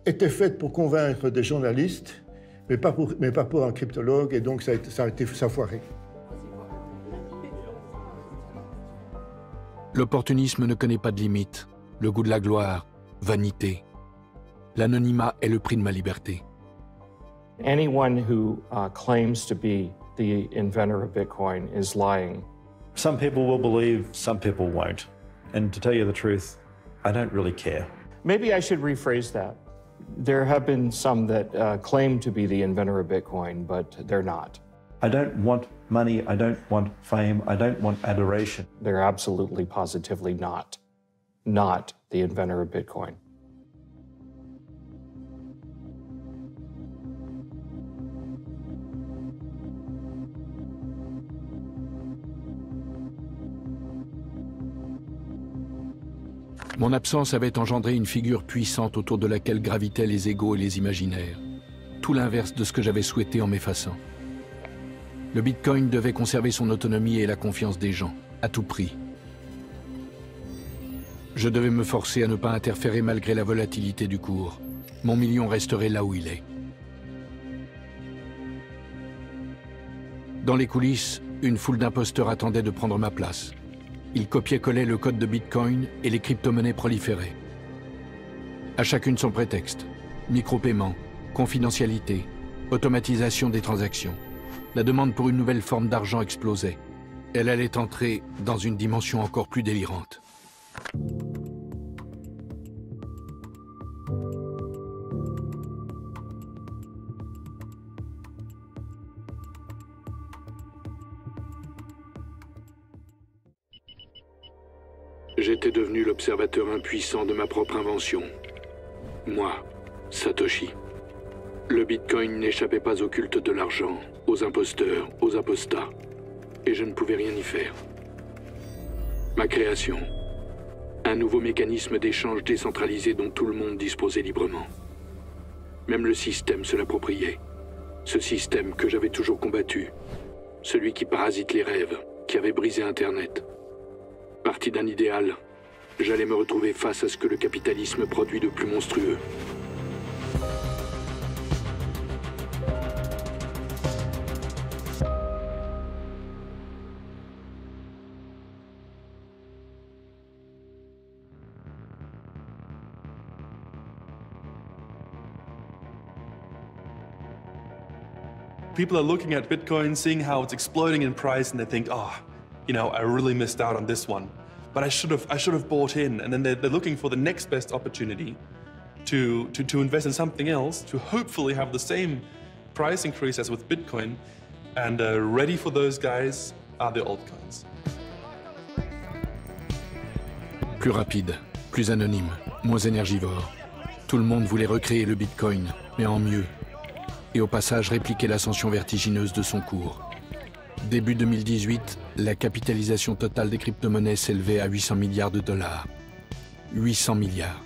était faite pour convaincre des journalistes, mais pas pour un cryptologue, et donc ça a foiré. L'opportunisme ne connaît pas de limite. Le goût de la gloire, vanité. L'anonymat est le prix de ma liberté. Anyone who claims to be the inventor of Bitcoin is lying. Some people will believe, some people won't. And to tell you the truth, I don't really care. Maybe I should rephrase that. There have been some that claim to be the inventor of Bitcoin, but they're not. I don't want money, I don't want fame, I don't want adoration. They're absolutely, positively not the inventor of Bitcoin. Mon absence avait engendré une figure puissante autour de laquelle gravitaient les égos et les imaginaires. Tout l'inverse de ce que j'avais souhaité en m'effaçant. Le Bitcoin devait conserver son autonomie et la confiance des gens, à tout prix. Je devais me forcer à ne pas interférer malgré la volatilité du cours. Mon million resterait là où il est. Dans les coulisses, une foule d'imposteurs attendait de prendre ma place. Ils copiaient-collaient le code de Bitcoin et les crypto-monnaies proliféraient. À chacune son prétexte. Micro-paiement, confidentialité, automatisation des transactions. La demande pour une nouvelle forme d'argent explosait. Elle allait entrer dans une dimension encore plus délirante. J'étais devenu l'observateur impuissant de ma propre invention. Moi, Satoshi. Le Bitcoin n'échappait pas au culte de l'argent, aux imposteurs, aux apostats. Et je ne pouvais rien y faire. Ma création. Un nouveau mécanisme d'échange décentralisé dont tout le monde disposait librement. Même le système se l'appropriait. Ce système que j'avais toujours combattu. Celui qui parasite les rêves, qui avait brisé Internet. Parti d'un idéal, j'allais me retrouver face à ce que le capitalisme produit de plus monstrueux. People are looking at Bitcoin, seeing how it's exploding in price, and they think, oh, you know, I really missed out on this one. But I should have bought in. And then they're looking for the next best opportunity to invest in something else, to hopefully have the same price increase as with Bitcoin. And ready for those guys are the altcoins. Plus rapide, plus anonyme, moins énergivore. Tout le monde voulait recréer le Bitcoin, mais en mieux. Et au passage répliquer l'ascension vertigineuse de son cours. Début 2018, la capitalisation totale des crypto-monnaies s'élevait à 800 milliards de dollars. 800 milliards.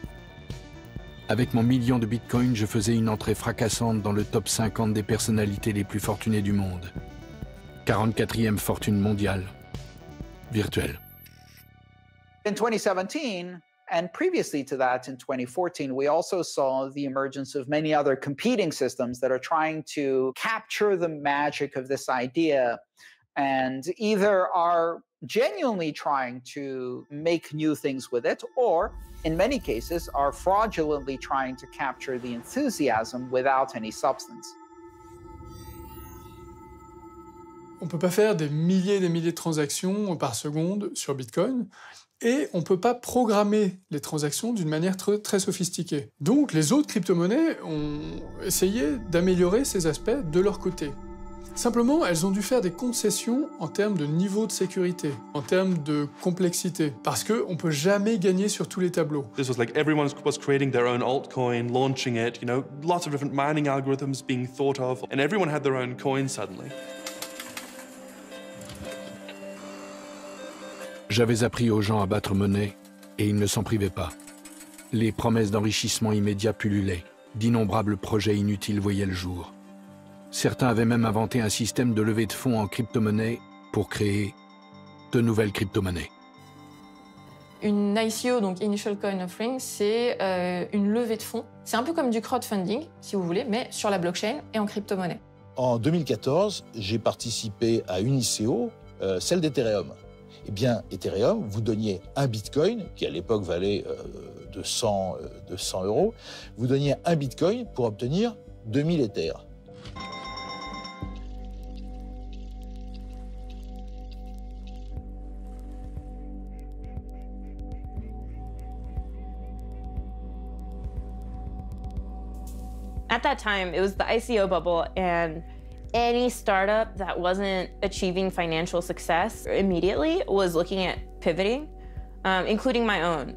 Avec mon million de Bitcoin, je faisais une entrée fracassante dans le top 50 des personnalités les plus fortunées du monde. 44e fortune mondiale. Virtuelle. In 2017, and previously to that, in 2014, we also saw the emergence of many other competing systems that are trying to capture the magic of this idea and either are genuinely trying to make new things with it, or in many cases are fraudulently trying to capture the enthusiasm without any substance. On ne peut pas faire des milliers et des milliers de transactions par seconde sur Bitcoin. Et on ne peut pas programmer les transactions d'une manière très sophistiquée. Donc les autres crypto-monnaies ont essayé d'améliorer ces aspects de leur côté. Simplement, elles ont dû faire des concessions en termes de niveau de sécurité, en termes de complexité, parce qu'on ne peut jamais gagner sur tous les tableaux. This was like everyone was creating their own altcoin, launching it, you know, lots of different mining algorithms being thought of, and everyone had their own coin suddenly. J'avais appris aux gens à battre monnaie, et ils ne s'en privaient pas. Les promesses d'enrichissement immédiat pullulaient, d'innombrables projets inutiles voyaient le jour. Certains avaient même inventé un système de levée de fonds en crypto-monnaie pour créer de nouvelles crypto-monnaies. Une ICO, donc Initial Coin Offering, c'est une levée de fonds. C'est un peu comme du crowdfunding, si vous voulez, mais sur la blockchain et en crypto-monnaie. En 2014, j'ai participé à une ICO, celle d'Ethereum. Eh bien, Ethereum, vous donniez un Bitcoin, qui à l'époque valait 200 €, vous donniez un Bitcoin pour obtenir 2000 Ethers. At that time, it was the ICO bubble, and any startup that wasn't achieving financial success immediately was looking at pivoting, including my own.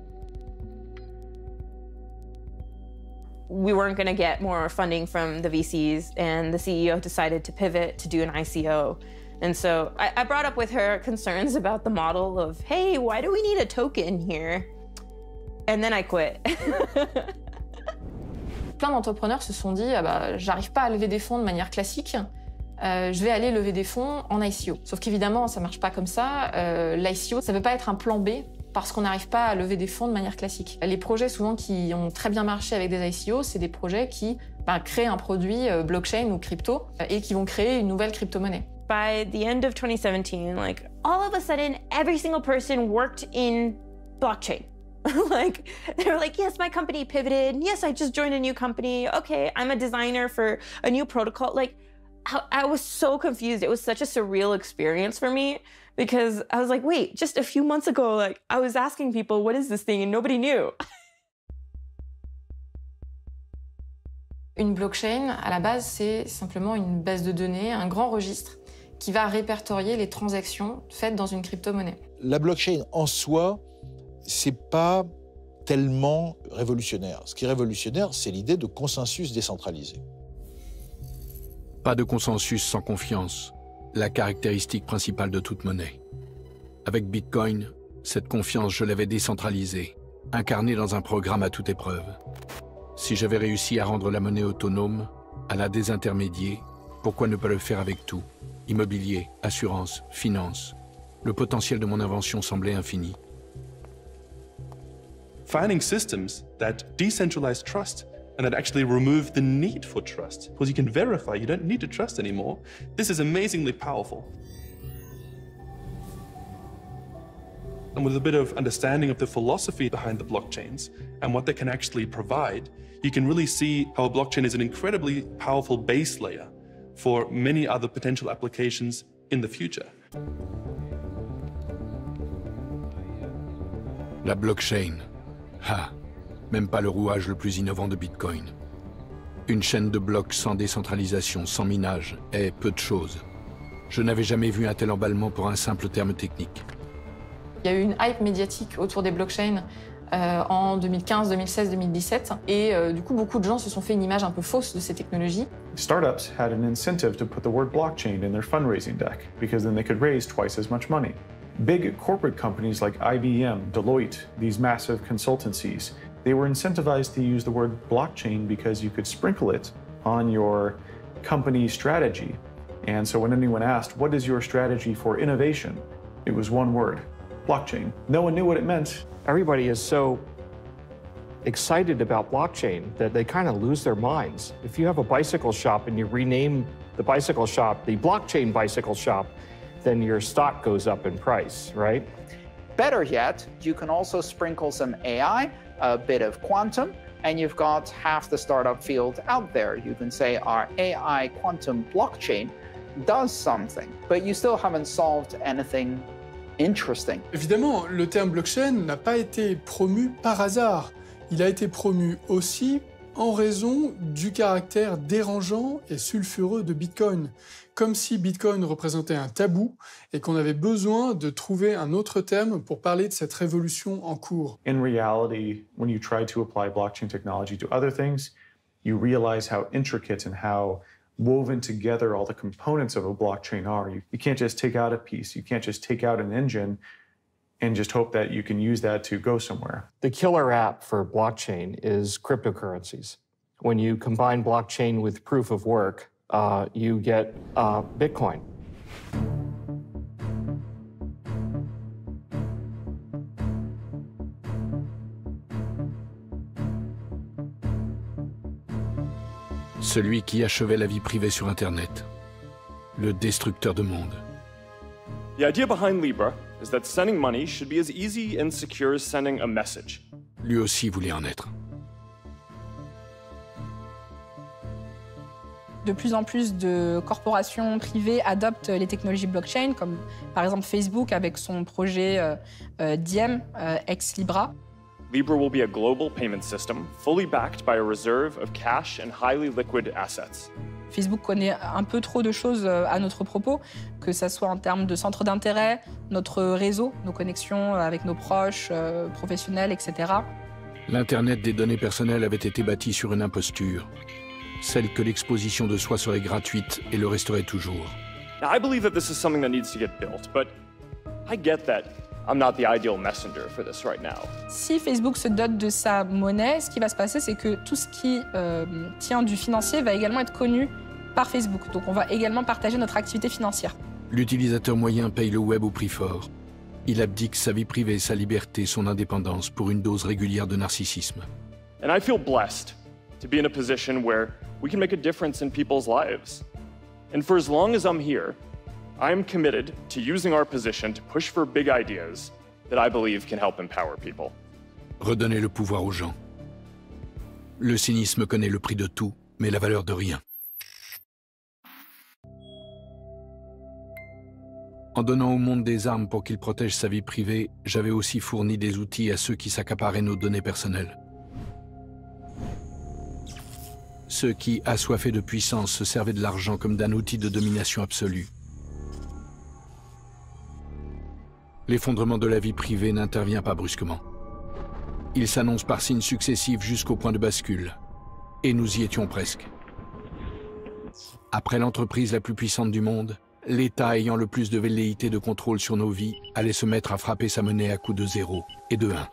We weren't going to get more funding from the VCs, and the CEO decided to pivot to do an ICO. And so I brought up with her concerns about the model of, hey, why do we need a token here? And then I quit. Plein d'entrepreneurs se sont dit, ah bah, j'arrive pas à lever des fonds de manière classique, je vais aller lever des fonds en ICO. Sauf qu'évidemment, ça marche pas comme ça. L'ICO, ça peut pas être un plan B parce qu'on n'arrive pas à lever des fonds de manière classique. Les projets souvent qui ont très bien marché avec des ICO, c'est des projets qui créent un produit blockchain ou crypto et qui vont créer une nouvelle crypto-monnaie. By the end of 2017, like all of a sudden, every single person worked in blockchain. Like, they were like, yes, my company pivoted. Yes, I just joined a new company. Okay, I'm a designer for a new protocol. Like, I was so confused. It was such a surreal experience for me because I was like, wait, just a few months ago, like, I was asking people, what is this thing? And nobody knew. Une blockchain, à la base, c'est simplement une base de données, un grand registre qui va répertorier les transactions faites dans une crypto-monnaie. La blockchain en soi, c'est pas tellement révolutionnaire. Ce qui est révolutionnaire, c'est l'idée de consensus décentralisé. Pas de consensus sans confiance, la caractéristique principale de toute monnaie. Avec Bitcoin, cette confiance, je l'avais décentralisée, incarnée dans un programme à toute épreuve. Si j'avais réussi à rendre la monnaie autonome, à la désintermédier, pourquoi ne pas le faire avec tout? Immobilier, assurance, finance. Le potentiel de mon invention semblait infini. finding systems that decentralize trust and that actually remove the need for trust. Because you can verify, you don't need to trust anymore. This is amazingly powerful. And with a bit of understanding of the philosophy behind the blockchains and what they can actually provide, you can really see how a blockchain is an incredibly powerful base layer for many other potential applications in the future. La blockchain. Ah, même pas le rouage le plus innovant de Bitcoin. Une chaîne de blocs sans décentralisation, sans minage, est peu de choses. Je n'avais jamais vu un tel emballement pour un simple terme technique. Il y a eu une hype médiatique autour des blockchains en 2015, 2016, 2017. Et du coup, beaucoup de gens se sont fait une image un peu fausse de ces technologies. Startups had an incentive to put the word blockchain in their fundraising deck because then they could raise twice as much money. Big corporate companies like IBM, Deloitte, these massive consultancies, they were incentivized to use the word blockchain because you could sprinkle it on your company strategy. And so when anyone asked, what is your strategy for innovation? It was one word, blockchain. No one knew what it meant. Everybody is so excited about blockchain that they kind of lose their minds. If you have a bicycle shop and you rename the bicycle shop the blockchain bicycle shop, then your stock goes up in price, right? Better yet, you can also sprinkle some AI, a bit of quantum, and you've got half the startup field out there. You can say our AI quantum blockchain does something, but you still haven't solved anything interesting. Évidemment, le terme blockchain n'a pas été promu par hasard. Il a été promu aussi en raison du caractère dérangeant et sulfureux de Bitcoin. Comme si Bitcoin représentait un tabou et qu'on avait besoin de trouver un autre terme pour parler de cette révolution en cours. In reality, when you try to apply blockchain technology to other things, you realize how intricate and how woven together all the components of a blockchain are. You can't just take out a piece. You can't just take out an engine and just hope that you can use that to go somewhere. The killer app for blockchain is cryptocurrencies. When you combine blockchain with proof of work, you get Bitcoin. Celui qui achevait la vie privée sur Internet. Le destructeur de monde. The idea behind Libra is that sending money should be as easy and secure as sending a message. Lui aussi voulait en être. De plus en plus de corporations privées adoptent les technologies blockchain, comme par exemple Facebook avec son projet Diem, ex-Libra. Libra will be a global payment system, fully backed by a reserve of cash and highly liquid assets. Facebook connaît un peu trop de choses à notre propos, que ce soit en termes de centre d'intérêt, notre réseau, nos connexions avec nos proches, professionnels, etc. L'Internet des données personnelles avait été bâti sur une imposture. Celle que l'exposition de soi serait gratuite et le resterait toujours. Now, I believe that this is something that needs to get built, but I get that I'm not the ideal messenger for this right now. Si Facebook se dote de sa monnaie, ce qui va se passer, c'est que tout ce qui tient du financier va également être connu par Facebook. Donc on va également partager notre activité financière. L'utilisateur moyen paye le web au prix fort. Il abdique sa vie privée, sa liberté, son indépendance pour une dose régulière de narcissisme. And I feel blessed to be in a position where we can make a difference in people's lives. And for as long as I'm here, I'm committed to using our position to push for big ideas that I believe can help empower people. Redonner le pouvoir aux gens. Le cynisme connaît le prix de tout, mais la valeur de rien. En donnant au monde des armes pour qu'il protège sa vie privée, j'avais aussi fourni des outils à ceux qui s'accaparaient nos données personnelles. Ceux qui, assoiffés de puissance, se servaient de l'argent comme d'un outil de domination absolue. L'effondrement de la vie privée n'intervient pas brusquement. Il s'annonce par signes successifs jusqu'au point de bascule. Et nous y étions presque. Après l'entreprise la plus puissante du monde, l'État ayant le plus de velléité de contrôle sur nos vies allait se mettre à frapper sa monnaie à coups de 0 et de 1.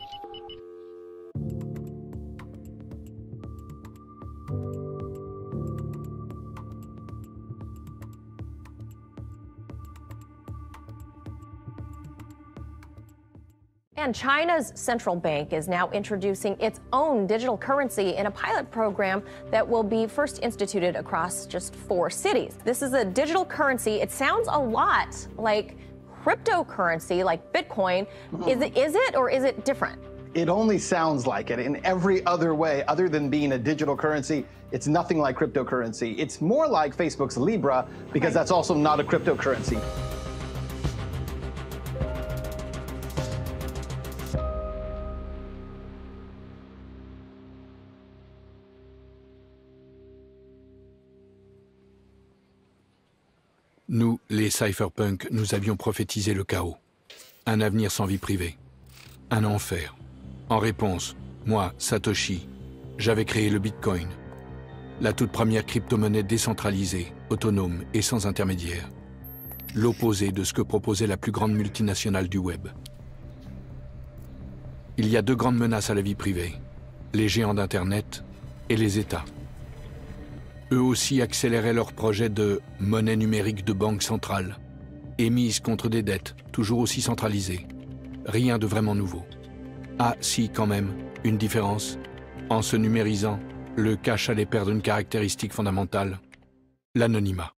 And China's central bank is now introducing its own digital currency in a pilot program that will be first instituted across just 4 cities. This is a digital currency. It sounds a lot like cryptocurrency, like Bitcoin. Is it or is it different? It only sounds like it. In every other way, other than being a digital currency, it's nothing like cryptocurrency. It's more like Facebook's Libra, because that's also not a cryptocurrency. Nous, les cypherpunks, nous avions prophétisé le chaos. Un avenir sans vie privée. Un enfer. En réponse, moi, Satoshi, j'avais créé le Bitcoin. La toute première crypto-monnaie décentralisée, autonome et sans intermédiaire. L'opposé de ce que proposait la plus grande multinationale du web. Il y a 2 grandes menaces à la vie privée. Les géants d'Internet et les États. Eux aussi accéléraient leur projet de monnaie numérique de banque centrale, émise contre des dettes toujours aussi centralisées. Rien de vraiment nouveau. Ah si, quand même, une différence. En se numérisant, le cash allait perdre une caractéristique fondamentale, l'anonymat.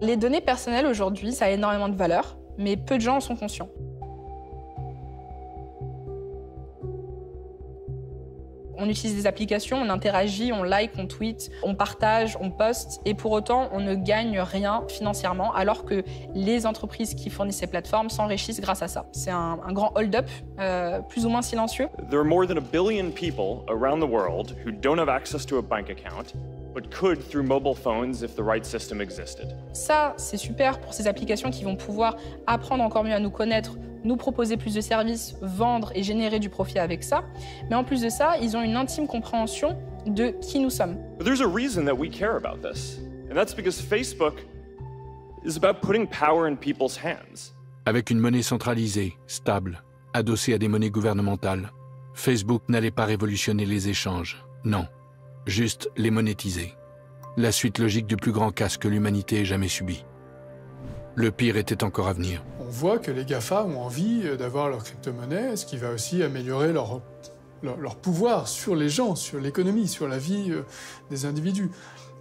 Les données personnelles aujourd'hui, ça a énormément de valeur, mais peu de gens en sont conscients. On utilise des applications, on interagit, on like, on tweet, on partage, on poste, et pour autant, on ne gagne rien financièrement, alors que les entreprises qui fournissent ces plateformes s'enrichissent grâce à ça. C'est un grand hold-up, plus ou moins silencieux. There are more than 1 billion people around the world who don't have access to a bank account, but could through mobile phones if the right system existed. Ça, c'est super pour ces applications qui vont pouvoir apprendre encore mieux à nous connaître, nous proposer plus de services, vendre et générer du profit avec ça. Mais en plus de ça, ils ont une intime compréhension de qui nous sommes. But there's a reason that we care about this, and that's because Facebook is about putting power in people's hands. Avec une monnaie centralisée, stable, adossée à des monnaies gouvernementales, Facebook n'allait pas révolutionner les échanges, non, juste les monétiser. La suite logique du plus grand casse que l'humanité ait jamais subi. Le pire était encore à venir. On voit que les GAFA ont envie d'avoir leur crypto-monnaie, ce qui va aussi améliorer leur pouvoir sur les gens, sur l'économie, sur la vie des individus.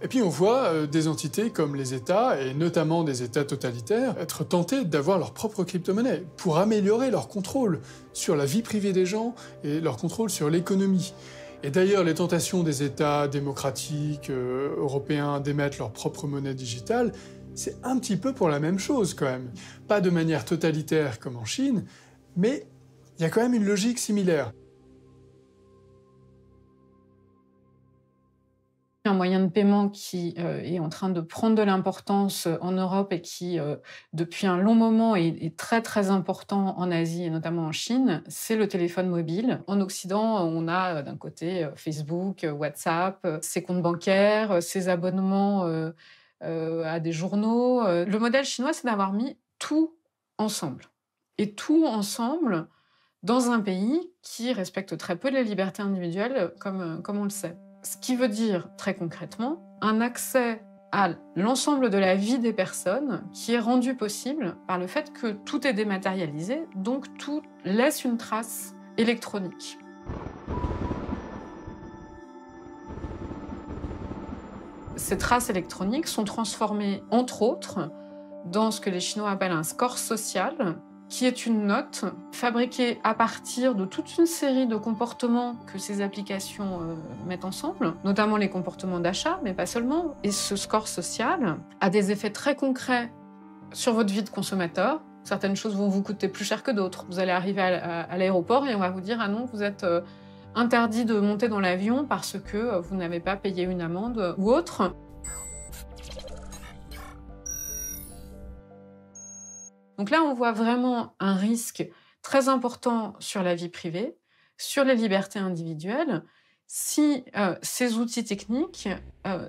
Et puis on voit des entités comme les États, et notamment des États totalitaires, être tentés d'avoir leur propre crypto-monnaie pour améliorer leur contrôle sur la vie privée des gens et leur contrôle sur l'économie. Et d'ailleurs, les tentations des États démocratiques européens d'émettre leur propre monnaie digitale, c'est un petit peu pour la même chose quand même. Pas de manière totalitaire comme en Chine, mais il y a quand même une logique similaire. Un moyen de paiement qui est en train de prendre de l'importance en Europe et qui, depuis un long moment, est très très important en Asie et notamment en Chine, c'est le téléphone mobile. En Occident, on a d'un côté Facebook, WhatsApp, ses comptes bancaires, ses abonnements à des journaux. Le modèle chinois, c'est d'avoir mis tout ensemble. Et tout ensemble dans un pays qui respecte très peu les libertés individuelles, comme on le sait. Ce qui veut dire, très concrètement, un accès à l'ensemble de la vie des personnes qui est rendu possible par le fait que tout est dématérialisé, donc tout laisse une trace électronique. Ces traces électroniques sont transformées, entre autres, dans ce que les Chinois appellent un score social, qui est une note fabriquée à partir de toute une série de comportements que ces applications mettent ensemble, notamment les comportements d'achat, mais pas seulement. Et ce score social a des effets très concrets sur votre vie de consommateur. Certaines choses vont vous coûter plus cher que d'autres. Vous allez arriver à l'aéroport et on va vous dire « Ah non, vous êtes interdit de monter dans l'avion parce que vous n'avez pas payé une amende ou autre ». Donc là, on voit vraiment un risque très important sur la vie privée, sur les libertés individuelles, si ces outils techniques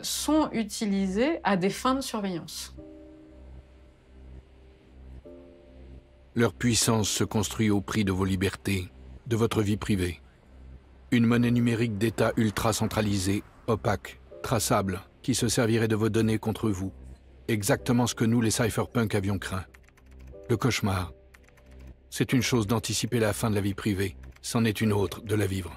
sont utilisés à des fins de surveillance. Leur puissance se construit au prix de vos libertés, de votre vie privée. Une monnaie numérique d'État ultra centralisée, opaque, traçable, qui se servirait de vos données contre vous. Exactement ce que nous, les cypherpunks, avions craint. Le cauchemar. C'est une chose d'anticiper la fin de la vie privée, c'en est une autre de la vivre.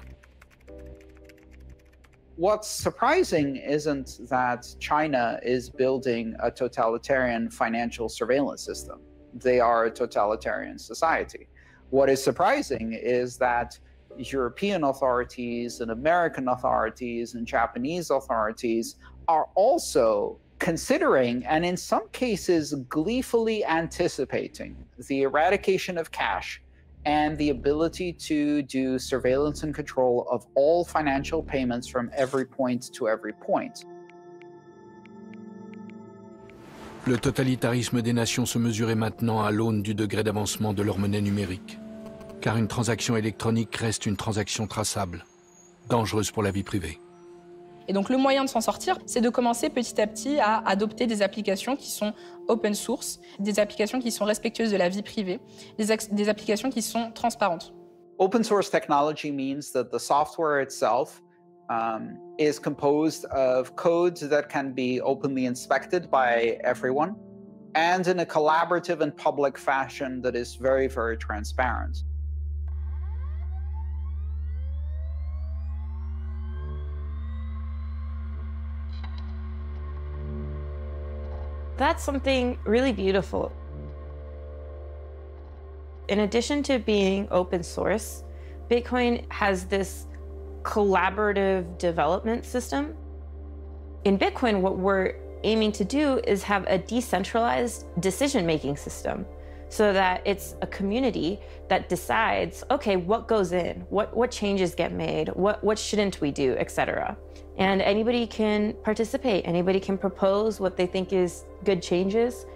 What's surprising isn't that China is building a totalitarian financial surveillance system. They are a totalitarian society. What is surprising is that European authorities and American authorities and Japanese authorities are also considering, and in some cases gleefully anticipating, the eradication of cash and the ability to do surveillance and control of all financial payments from every point to every point. Le totalitarisme des nations se mesurait maintenant à l'aune du degré d'avancement de leur monnaie numérique. Car une transaction électronique reste une transaction traçable, dangereuse pour la vie privée. Et donc le moyen de s'en sortir, c'est de commencer petit à petit à adopter des applications qui sont open source, des applications qui sont respectueuses de la vie privée, des applications qui sont transparentes. Open source technology means that the software itself is composed of codes that can be openly inspected by everyone and in a collaborative and public fashion that is very, very transparent. That's something really beautiful. In addition to being open source, Bitcoin has this collaborative development system. In Bitcoin, what we're aiming to do is have a decentralized decision-making system so that it's a community that decides, okay, what goes in, what changes get made, what shouldn't we do, etc. And anybody can participate, anybody can propose what they think is good changes.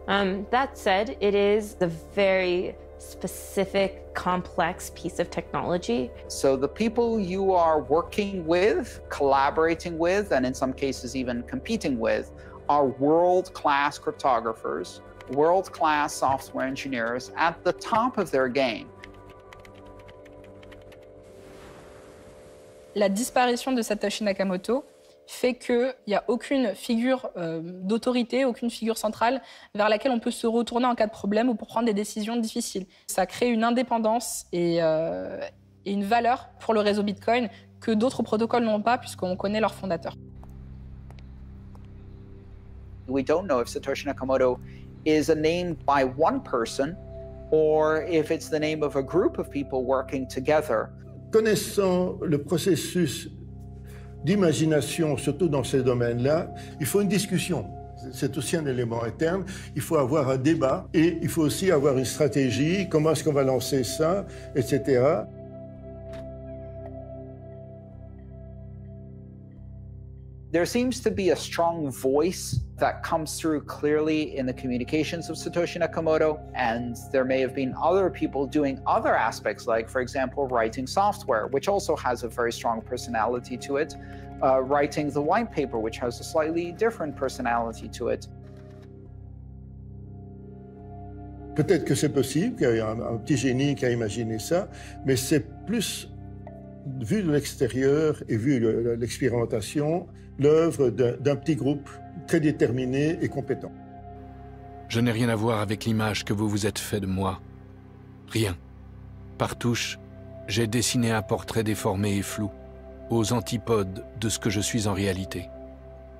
That said, it is a very specific, complex piece of technology. So the people you are working with, collaborating with, and in some cases even competing with, are world-class cryptographers, world-class software engineers at the top of their game. La disparition de Satoshi Nakamoto fait qu'il n'y a aucune figure d'autorité, aucune figure centrale vers laquelle on peut se retourner en cas de problème ou pour prendre des décisions difficiles. Ça crée une indépendance et une valeur pour le réseau Bitcoin que d'autres protocoles n'ont pas puisqu'on connaît leurs fondateurs. We don't know if Satoshi Nakamoto is a name by one person or if it's the name of a group of people working together. Connaissant le processus d'imagination, surtout dans ces domaines-là, il faut une discussion. C'est aussi un élément interne. Il faut avoir un débat et il faut aussi avoir une stratégie. Comment est-ce qu'on va lancer ça, etc. There seems to be a strong voice that comes through clearly in the communications of Satoshi Nakamoto, and there may have been other people doing other aspects, like, for example, writing software, which also has a very strong personality to it, writing the white paper, which has a slightly different personality to it. Peut-être que c'est possible, qu'il y ait un petit génie qui a imaginé ça, mais c'est plus, vu de l'extérieur et vu l'expérimentation, l'œuvre d'un petit groupe très déterminé et compétent. Je n'ai rien à voir avec l'image que vous vous êtes fait de moi. Rien. Par touche, j'ai dessiné un portrait déformé et flou, aux antipodes de ce que je suis en réalité.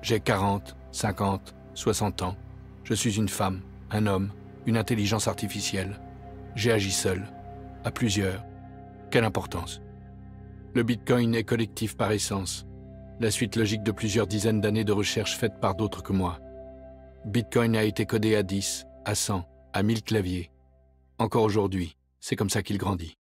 J'ai 40, 50, 60 ans. Je suis une femme, un homme, une intelligence artificielle. J'ai agi seul, à plusieurs. Quelle importance? Le Bitcoin est collectif par essence, la suite logique de plusieurs dizaines d'années de recherche faites par d'autres que moi. Bitcoin a été codé à 10, à 100, à 1000 claviers. Encore aujourd'hui, c'est comme ça qu'il grandit.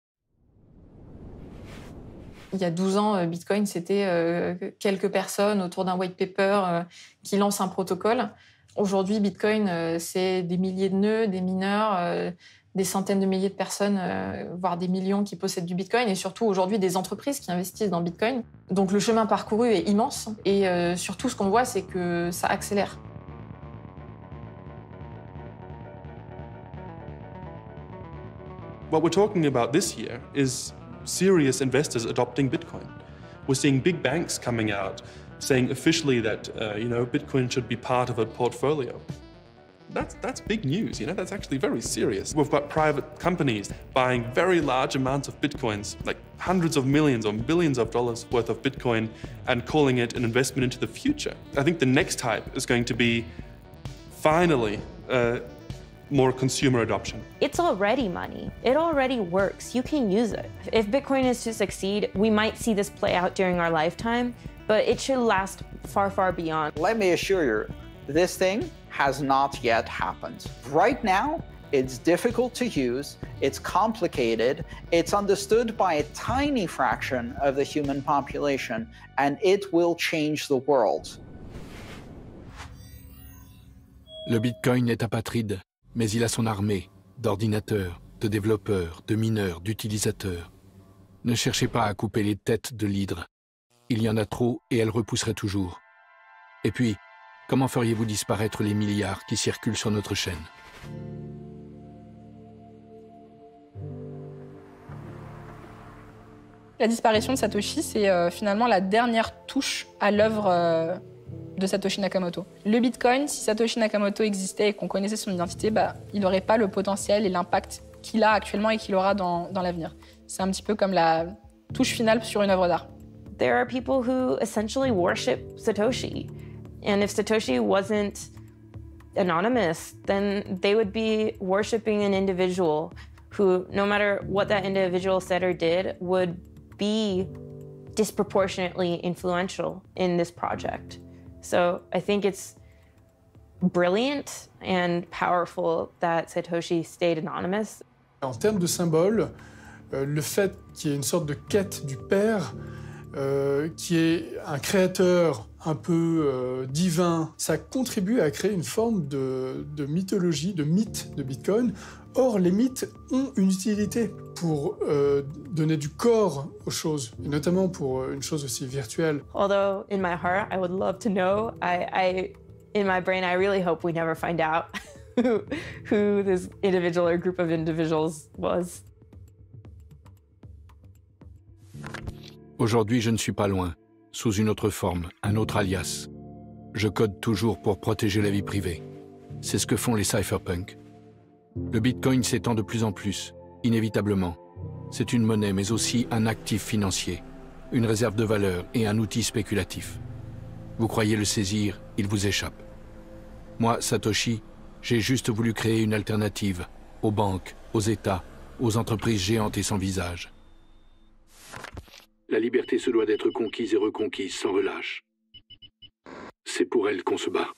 Il y a 12 ans, Bitcoin, c'était quelques personnes autour d'un white paper qui lancent un protocole. Aujourd'hui, Bitcoin, c'est des milliers de nœuds, des mineurs, des centaines de milliers de personnes, voire des millions qui possèdent du Bitcoin, et surtout aujourd'hui des entreprises qui investissent dans Bitcoin. Donc le chemin parcouru est immense, et surtout ce qu'on voit, c'est que ça accélère. What we're talking about this year is serious investors adopting Bitcoin. We're seeing big banks coming out saying officially that, Bitcoin should be part of a portfolio. That's big news, that's actually very serious. We've got private companies buying very large amounts of Bitcoins, like hundreds of millions or billions of dollars worth of Bitcoin, and calling it an investment into the future. I think the next type is going to be, finally, more consumer adoption. It's already money. It already works. You can use it. If Bitcoin is to succeed, we might see this play out during our lifetime, but it should last far, far beyond. Let me assure you, this thing has not yet happened. Right now, it's difficult to use, it's complicated, it's understood by a tiny fraction of the human population, and it will change the world. Le Bitcoin est apatride, mais il a son armée d'ordinateurs, de développeurs, de mineurs, d'utilisateurs. Ne cherchez pas à couper les têtes de l'hydre. Il y en a trop et elle repousserait toujours. Et puis, comment feriez-vous disparaître les milliards qui circulent sur notre chaîne? La disparition de Satoshi, c'est finalement la dernière touche à l'œuvre de Satoshi Nakamoto. Le Bitcoin, si Satoshi Nakamoto existait et qu'on connaissait son identité, il n'aurait pas le potentiel et l'impact qu'il a actuellement et qu'il aura dans l'avenir. C'est un petit peu comme la touche finale sur une œuvre d'art. There are people who essentially worship Satoshi. And if Satoshi wasn't anonymous, then they would be worshiping an individual who, no matter what that individual said or did, would be disproportionately influential in this project. So I think it's brilliant and powerful that Satoshi stayed anonymous. En termes de symbole, le fait qu'il y ait une sorte de quête du père, qui est un créateur un peu divin, ça contribue à créer une forme de mythologie, de mythe de Bitcoin. Or, les mythes ont une utilité pour donner du corps aux choses, et notamment pour une chose aussi virtuelle. Although, in my heart, I would love to know, in my brain, I really hope we never find out who this individual or group of individuals was. Aujourd'hui, je ne suis pas loin, sous une autre forme, un autre alias. Je code toujours pour protéger la vie privée. C'est ce que font les cypherpunks. Le Bitcoin s'étend de plus en plus, inévitablement. C'est une monnaie, mais aussi un actif financier, une réserve de valeur et un outil spéculatif. Vous croyez le saisir, il vous échappe. Moi, Satoshi, j'ai juste voulu créer une alternative aux banques, aux États, aux entreprises géantes et sans visage. La liberté se doit d'être conquise et reconquise sans relâche. C'est pour elle qu'on se bat.